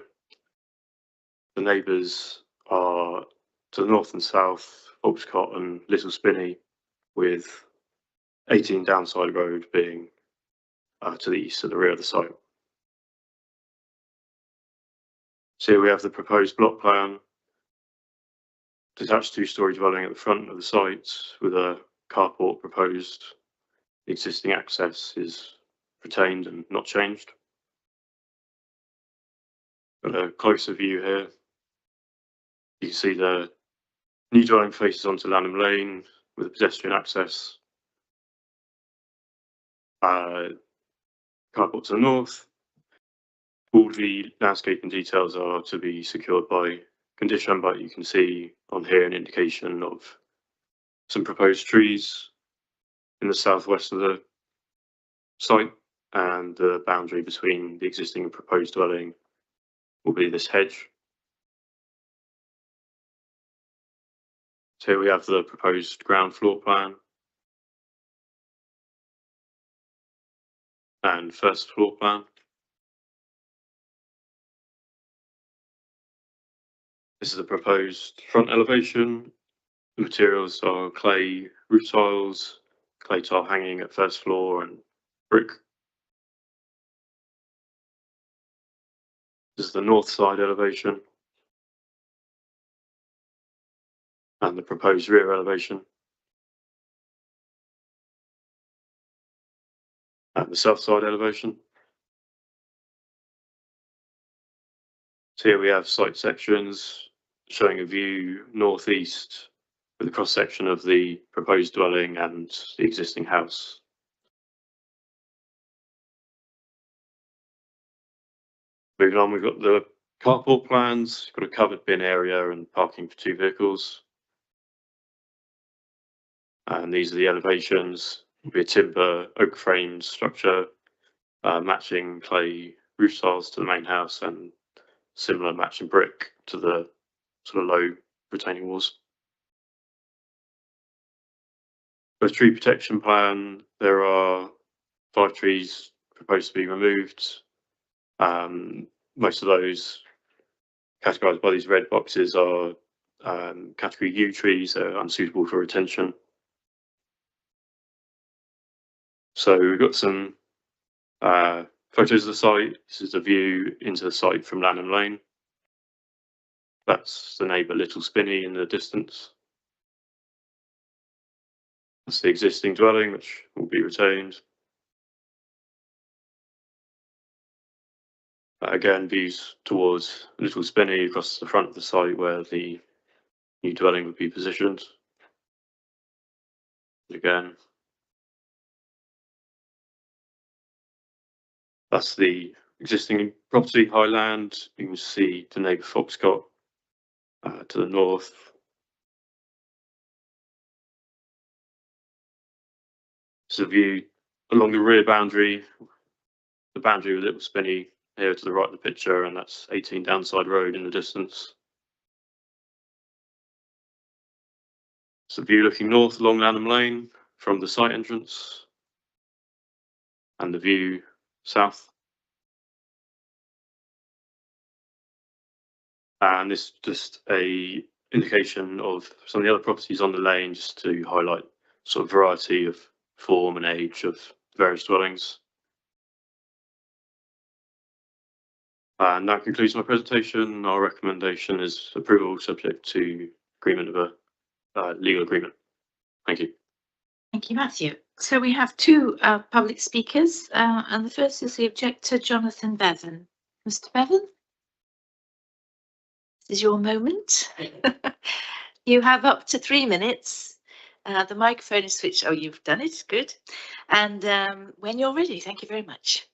The neighbours are to the north and south, Foxcott and Little Spinney, with 18 Downside Road being to the east at the rear of the site. So here we have the proposed block plan, detached two-storey dwelling at the front of the site with a carport proposed. The existing access is retained and not changed. Got a closer view here. You can see the new dwelling faces onto Lanham Lane with a pedestrian access. Carport to the north. All the landscaping details are to be secured by condition, but you can see on here an indication of some proposed trees in the southwest of the site, and the boundary between the existing and proposed dwelling will be this hedge. So here we have the proposed ground floor plan and first floor plan. This is the proposed front elevation. The materials are clay roof tiles, clay tile hanging at first floor and brick. This is the north side elevation and the proposed rear elevation. And the south side elevation. So here we have site sections showing a view northeast with a cross section of the proposed dwelling and the existing house. Moving on, we've got the carport plans, got a covered bin area and parking for 2 vehicles. And these are the elevations. Will be a timber oak framed structure, matching clay roof tiles to the main house and similar matching brick to the sort of low retaining walls. For a tree protection plan, there are 5 trees proposed to be removed. Most of those categorised by these red boxes are category U trees that are unsuitable for retention. So we've got some photos of the site. This is the view into the site from Lanham Lane. That's the neighbour Little Spinney in the distance. That's the existing dwelling, which will be retained. Again, views towards Little Spinney across the front of the site where the new dwelling would be positioned. Again, that's the existing property, Highland. You can see the neighbour Foxcott to the north. It's a view along the rear boundary, the boundary with Little Spinney here to the right of the picture, and that's 18 Downside Road in the distance. It's the view looking north along Lanham Lane from the site entrance, and the view south. And this is just a indication of some of the other properties on the lane, just to highlight sort of variety of form and age of various dwellings. And that concludes my presentation. Our recommendation is approval subject to agreement of a legal agreement. Thank you. Thank you, Matthew. So we have two public speakers, and the first is the objector, Jonathan Bevan. Mr. Bevan? This is your moment. You have up to 3 minutes. The microphone is switched. Oh, you've done it. Good. And when you're ready, thank you very much.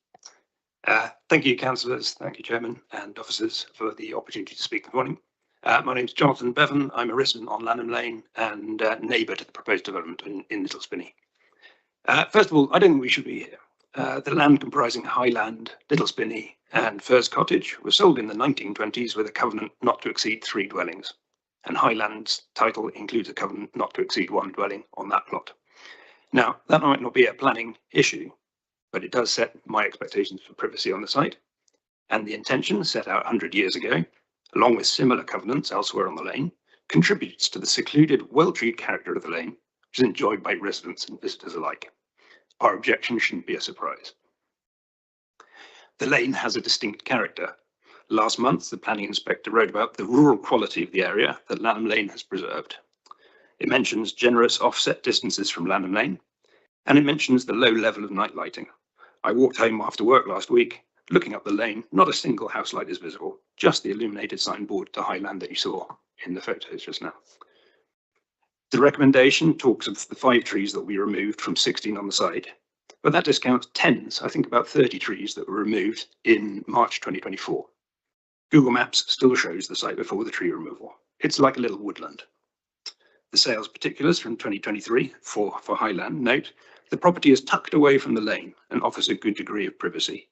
Thank you, councillors. Thank you, Chairman and officers, for the opportunity to speak this morning. My name is Jonathan Bevan. I'm a resident on Lanham Lane and neighbour to the proposed development in Little Spinney. First of all, I don't think we should be here. The land comprising Highland, Little Spinney and Firs Cottage was sold in the 1920s with a covenant not to exceed 3 dwellings. And Highland's title includes a covenant not to exceed 1 dwelling on that plot. Now, that might not be a planning issue, but it does set my expectations for privacy on the site. And the intention set out 100 years ago, along with similar covenants elsewhere on the lane, contributes to the secluded, well-treed character of the lane, which is enjoyed by residents and visitors alike. Our objection shouldn't be a surprise. The lane has a distinct character. Last month, the planning inspector wrote about the rural quality of the area that Lanham Lane has preserved. It mentions generous offset distances from Lanham Lane, and it mentions the low level of night lighting. I walked home after work last week, looking up the lane, not a single house light is visible, just the illuminated signboard to Highland that you saw in the photos just now. The recommendation talks of the 5 trees that we removed from 16 on the side, but that discounts tens, I think about 30 trees that were removed in March 2024. Google Maps still shows the site before the tree removal. It's like a little woodland. The sales particulars from 2023 for Highland note the property is tucked away from the lane and offers a good degree of privacy.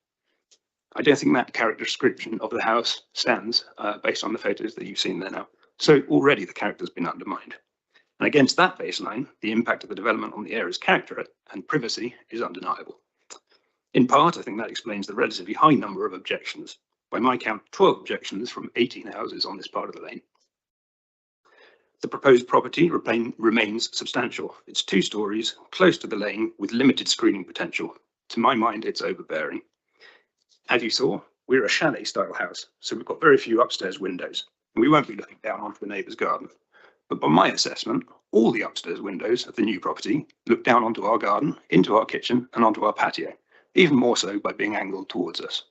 I don't think that character description of the house stands based on the photos that you've seen there now. So already the character has been undermined. And against that baseline, the impact of the development on the area's character and privacy is undeniable. In part, I think that explains the relatively high number of objections. By my count, 12 objections from 18 houses on this part of the lane. The proposed property remains substantial. It's 2 stories, close to the lane, with limited screening potential. To my mind, it's overbearing. As you saw, we're a chalet-style house, so we've got very few upstairs windows. And we won't be looking down onto the neighbour's garden. But by my assessment, all the upstairs windows of the new property look down onto our garden, into our kitchen, and onto our patio, even more so by being angled towards us.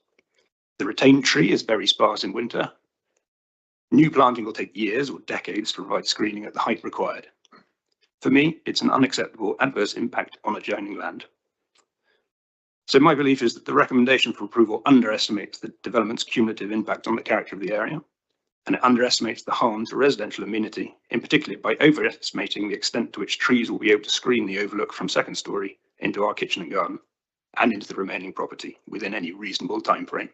The retained tree is very sparse in winter. New planting will take years or decades to provide screening at the height required. For me, it's an unacceptable adverse impact on adjoining land. So my belief is that the recommendation for approval underestimates the development's cumulative impact on the character of the area, and it underestimates the harm to residential amenity, in particular by overestimating the extent to which trees will be able to screen the overlook from 2nd story into our kitchen and garden, and into the remaining property within any reasonable time frame.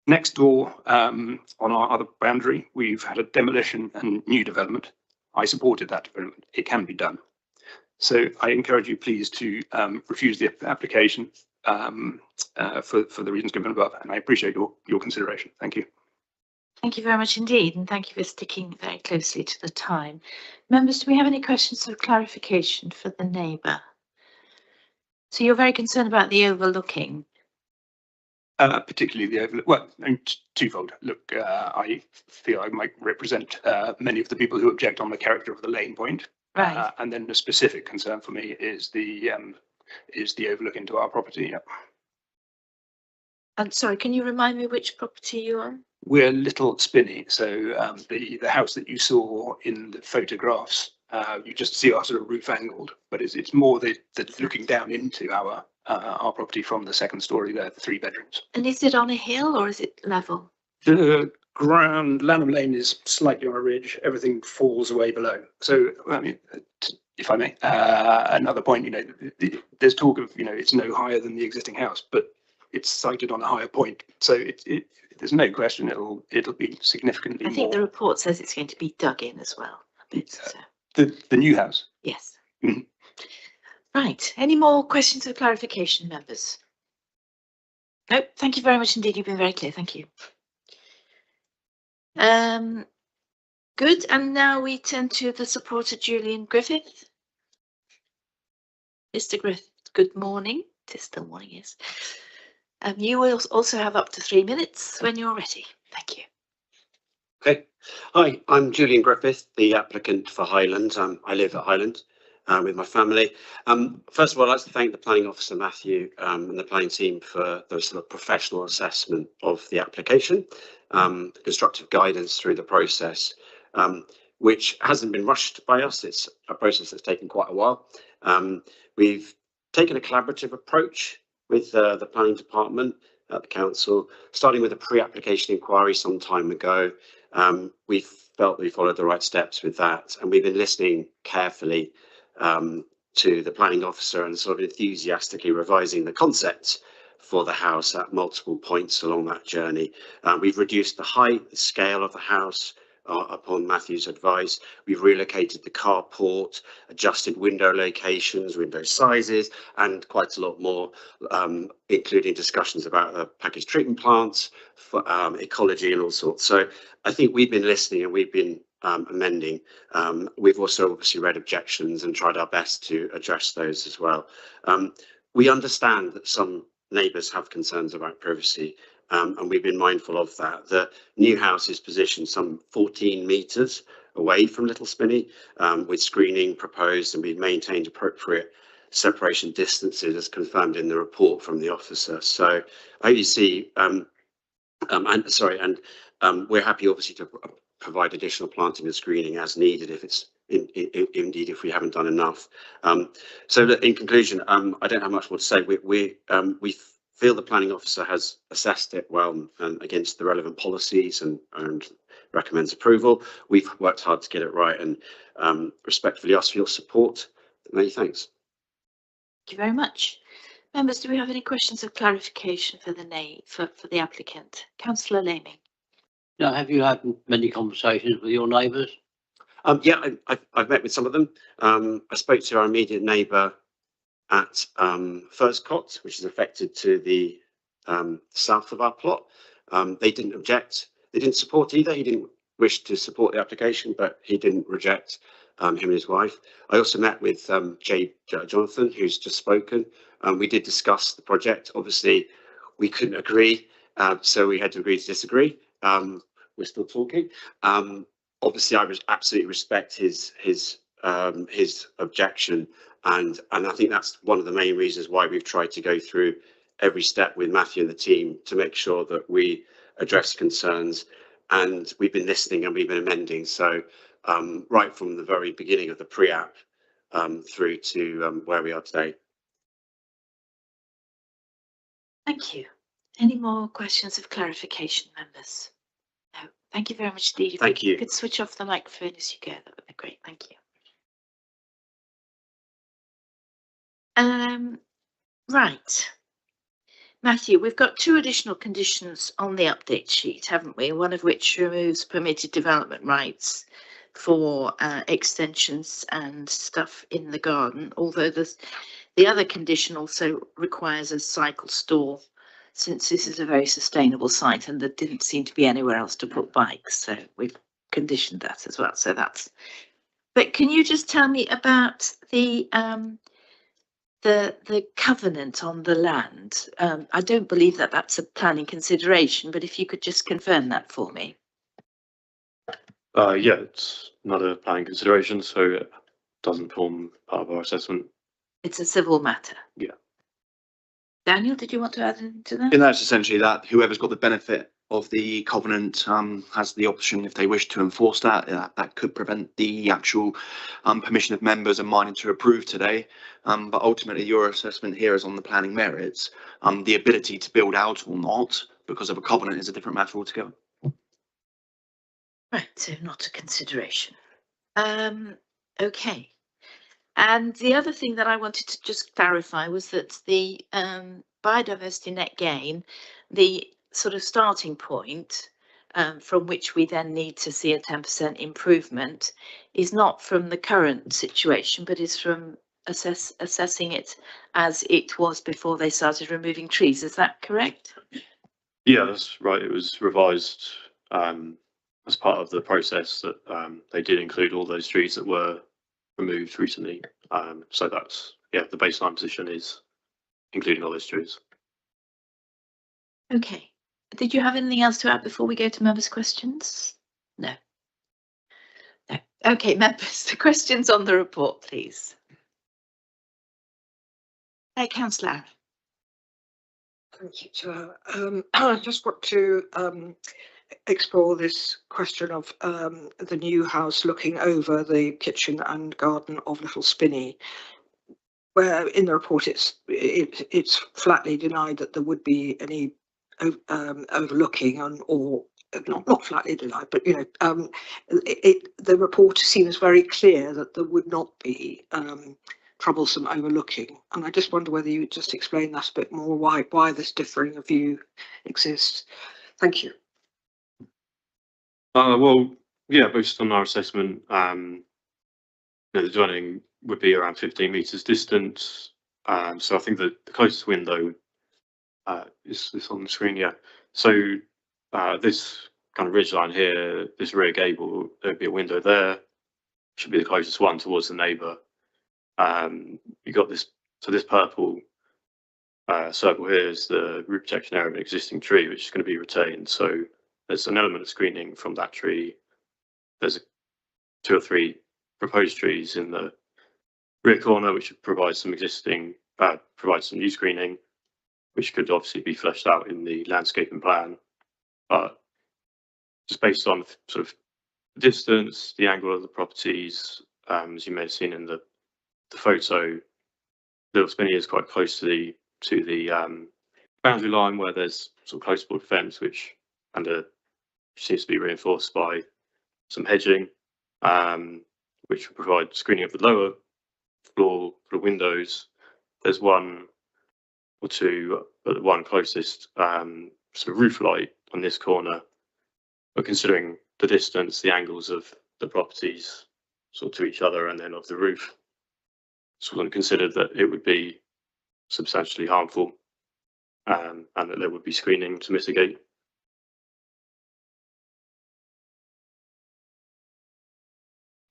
Next door, on our other boundary, we've had a demolition and new development. I supported that development. It can be done. So I encourage you, please, to refuse the application for the reasons given above, and I appreciate your consideration. Thank you. Thank you very much indeed, and thank you for sticking very closely to the time. Members, do we have any questions or clarification for the neighbour? So you're very concerned about the overlooking? Particularly the overlook, well, twofold. Look, I feel I might represent many of the people who object on the character of the lane point. Right. And then the specific concern for me is the overlook into our property. Yeah. And sorry, can you remind me which property you're on? We're Little Spinney, so the house that you saw in the photographs, you just see our sort of roof angled, but it's more the looking down into our property from the 2nd story there, the 3 bedrooms. And is it on a hill or is it level? The ground, Lanham Lane is slightly on a ridge. Everything falls away below. So, I mean, if I may, another point, there's talk of, it's no higher than the existing house, but it's sited on a higher point. So there's no question it'll be significantly I think the more. report says it's going to be dug in as well a bit. So. The new house. Yes. Mhm. Right. Any more questions or clarification, members? No, thank you very much indeed. You've been very clear. Thank you. Good. And now we turn to the supporter, Julian Griffith. Mr. Griffith, good morning. It is still morning, yes. You will also have up to 3 minutes when you're ready. Thank you. Okay. Hi, I'm Julian Griffith, the applicant for Highland. I live at Highland with my family. First of all, I'd like to thank the planning officer, Matthew, and the planning team for the sort of professional assessment of the application, the constructive guidance through the process, which hasn't been rushed by us. It's a process that's taken quite a while. We've taken a collaborative approach with the planning department at the council, starting with a pre-application inquiry some time ago. We felt we followed the right steps with that, and we've been listening carefully to the planning officer and sort of enthusiastically revising the concepts for the house at multiple points along that journey. We've reduced the height, the scale of the house upon Matthew's advice. We've relocated the carport, adjusted window locations, window sizes, and quite a lot more, including discussions about the packaged treatment plants, for, ecology and all sorts. So I think we've been listening and we've been amending. We've also obviously read objections and tried our best to address those as well. We understand that some neighbours have concerns about privacy, and we've been mindful of that. The new house is positioned some 14 metres away from Little Spinney, with screening proposed, and we've maintained appropriate separation distances as confirmed in the report from the officer. So I hope you see, we're happy obviously to provide additional planting and screening as needed if it's indeed if we haven't done enough. So in conclusion, I don't have much more to say. We feel the planning officer has assessed it well and against the relevant policies and recommends approval. We've worked hard to get it right and respectfully ask for your support. Many thanks. Thank you very much. Members, do we have any questions of clarification for the applicant? Councillor Laming. Now, have you had many conversations with your neighbours? Yeah, I've met with some of them. I spoke to our immediate neighbour at Furscott, which is affected to the south of our plot. They didn't object. They didn't support either. He didn't wish to support the application, but he didn't reject him and his wife. I also met with Jonathan, who's just spoken. We did discuss the project. Obviously, we couldn't agree, so we had to agree to disagree. We're still talking. Obviously, I absolutely respect his objection, and I think that's one of the main reasons why we've tried to go through every step with Matthew and the team to make sure that we address concerns, and we've been listening and we've been amending. So right from the very beginning of the pre-app through to where we are today. Thank you. Any more questions of clarification, members? No. Thank you very much indeed. Thank you. If you could switch off the microphone as you go, that would be great. Thank you. Right. Matthew, we've got 2 additional conditions on the update sheet, haven't we? One of which removes permitted development rights for extensions and stuff in the garden, although the other condition also requires a cycle store, since this is a very sustainable site and there didn't seem to be anywhere else to put bikes, so we've conditioned that as well. So that's. But can you just tell me about the covenant on the land? I don't believe that that's a planning consideration, but if you could just confirm that for me. Yeah, it's not a planning consideration, so it doesn't form part of our assessment. It's a civil matter. Yeah. Daniel, did you want to add into that? And that's essentially that whoever's got the benefit of the covenant has the option, if they wish to enforce that. That could prevent the actual permission of members and mining to approve today. But ultimately, your assessment here is on the planning merits. The ability to build out or not because of a covenant is a different matter altogether. Right, so not a consideration. Okay. And the other thing that I wanted to just clarify was that the biodiversity net gain, the sort of starting point from which we then need to see a 10% improvement is not from the current situation, but is from assessing it as it was before they started removing trees. Is that correct? Yeah, that's right. It was revised as part of the process that they did include all those trees that were removed recently. So that's, yeah, the baseline position is including all those trees. Okay. Did you have anything else to add before we go to members' questions? No. No. Okay, members, the questions on the report, please. Councillor. Thank you, Chair. I just want to explore this question of the new house looking over the kitchen and garden of Little Spinney, where in the report it's flatly denied that there would be any overlooking or not flatly denied, but you know, the report seems very clear that there would not be troublesome overlooking, and I just wonder whether you would just explain that a bit more, why this differing of view exists. Thank you. Well, yeah, based on our assessment, the dwelling would be around 15 metres distant. So I think that the closest window is this on the screen, yeah. So this kind of ridgeline here, this rear gable, there'd be a window there, should be the closest one towards the neighbour. You got this, so this purple circle here is the root protection area of an existing tree, which is going to be retained. So there's an element of screening from that tree. There's 2 or 3 proposed trees in the rear corner, which would provide some existing, provide some new screening, which could obviously be fleshed out in the landscaping plan. But just based on sort of the distance, the angle of the properties, as you may have seen in the photo, Little Spinney is quite close to the boundary line, where there's some close board fence, which seems to be reinforced by some hedging, which will provide screening of the lower floor for the windows. There's 1 or 2, but the one closest sort of roof light on this corner. But considering the distance, the angles of the properties sort of to each other, and then of the roof, sort of considered that it would be substantially harmful, and that there would be screening to mitigate.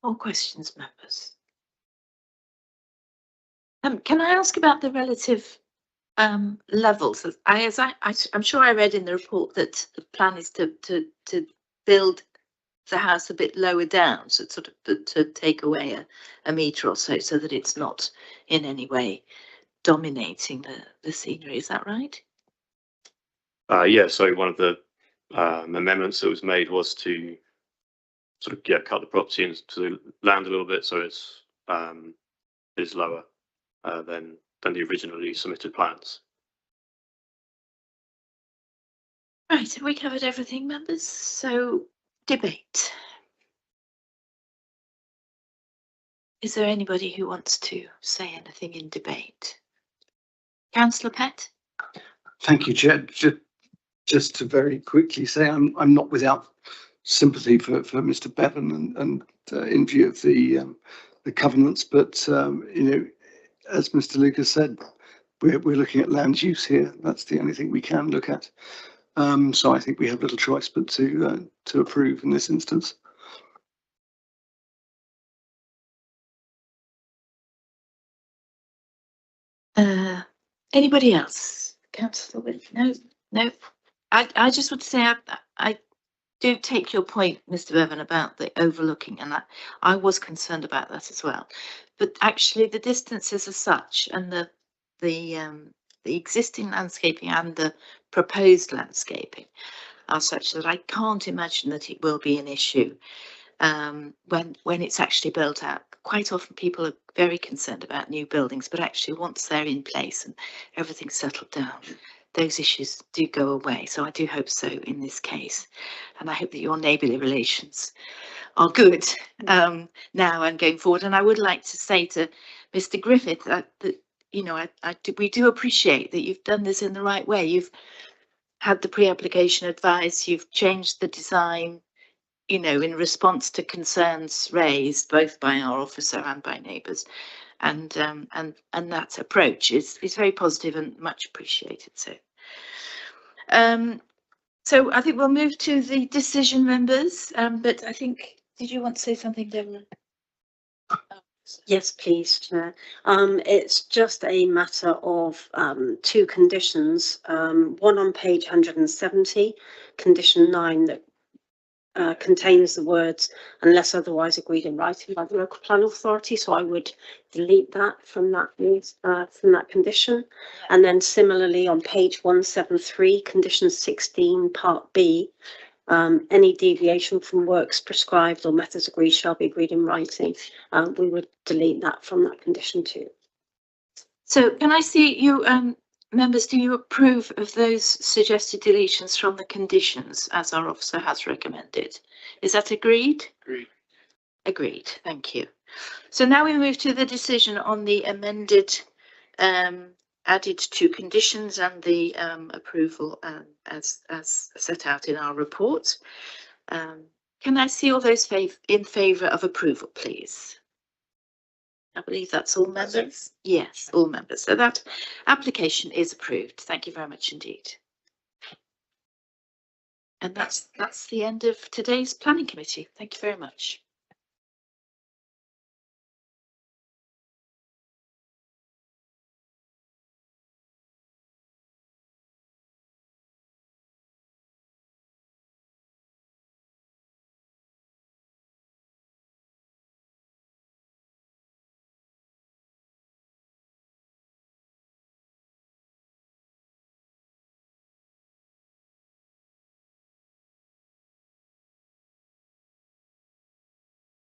More questions, members? Can I ask about the relative levels? I'm sure I read in the report that the plan is to build the house a bit lower down, so sort of to take away a metre or so that it's not in any way dominating the scenery. Is that right? Yeah, so one of the amendments that was made was to sort of cut the property into the land a little bit, so it is lower than the originally submitted plans. Right, have we covered everything, members? So, debate. Is there anybody who wants to say anything in debate? Councillor Pett? Thank you, Chair. Just to very quickly say, I'm not without sympathy for Mr. Bevan and in view of the covenants, but you know, as Mr. Lucas said, we're looking at land use here. That's the only thing we can look at. So I think we have little choice but to approve in this instance. Anybody else? Councillor Witt? No. I just want to say I do take your point, Mr. Bevan, about the overlooking, and that I was concerned about that as well. But actually, the distances are such, and the existing landscaping and the proposed landscaping are such that I can't imagine that it will be an issue when it's actually built out. Quite often people are very concerned about new buildings, but actually once they're in place and everything's settled down, those issues do go away. So I do hope so in this case. And I hope that your neighbourly relations are good now and going forward. And I would like to say to Mr. Griffith that you know, we do appreciate that you've done this in the right way. You've had the pre-application advice, you've changed the design, you know, in response to concerns raised both by our officer and by neighbours, and that approach is very positive and much appreciated. So I think we'll move to the decision, members. But I think, did you want to say something, Deborah? Yes, please, Chair. It's just a matter of two conditions. One on page 170, condition 9, that contains the words "unless otherwise agreed in writing by the local planning authority." So I would delete that from that condition. And then similarly on page 173, condition 16, part B. Any deviation from works prescribed or methods agreed shall be agreed in writing. We would delete that from that condition too. So can I see you, members, do you approve of those suggested deletions from the conditions as our officer has recommended? Is that agreed? Agreed. Agreed, thank you. So now we move to the decision on the amended added to conditions and the approval as set out in our report. Can I see all those in favour of approval, please? I believe that's all members. Yes, all members. So that application is approved. Thank you very much indeed. And that's the end of today's planning committee. Thank you very much.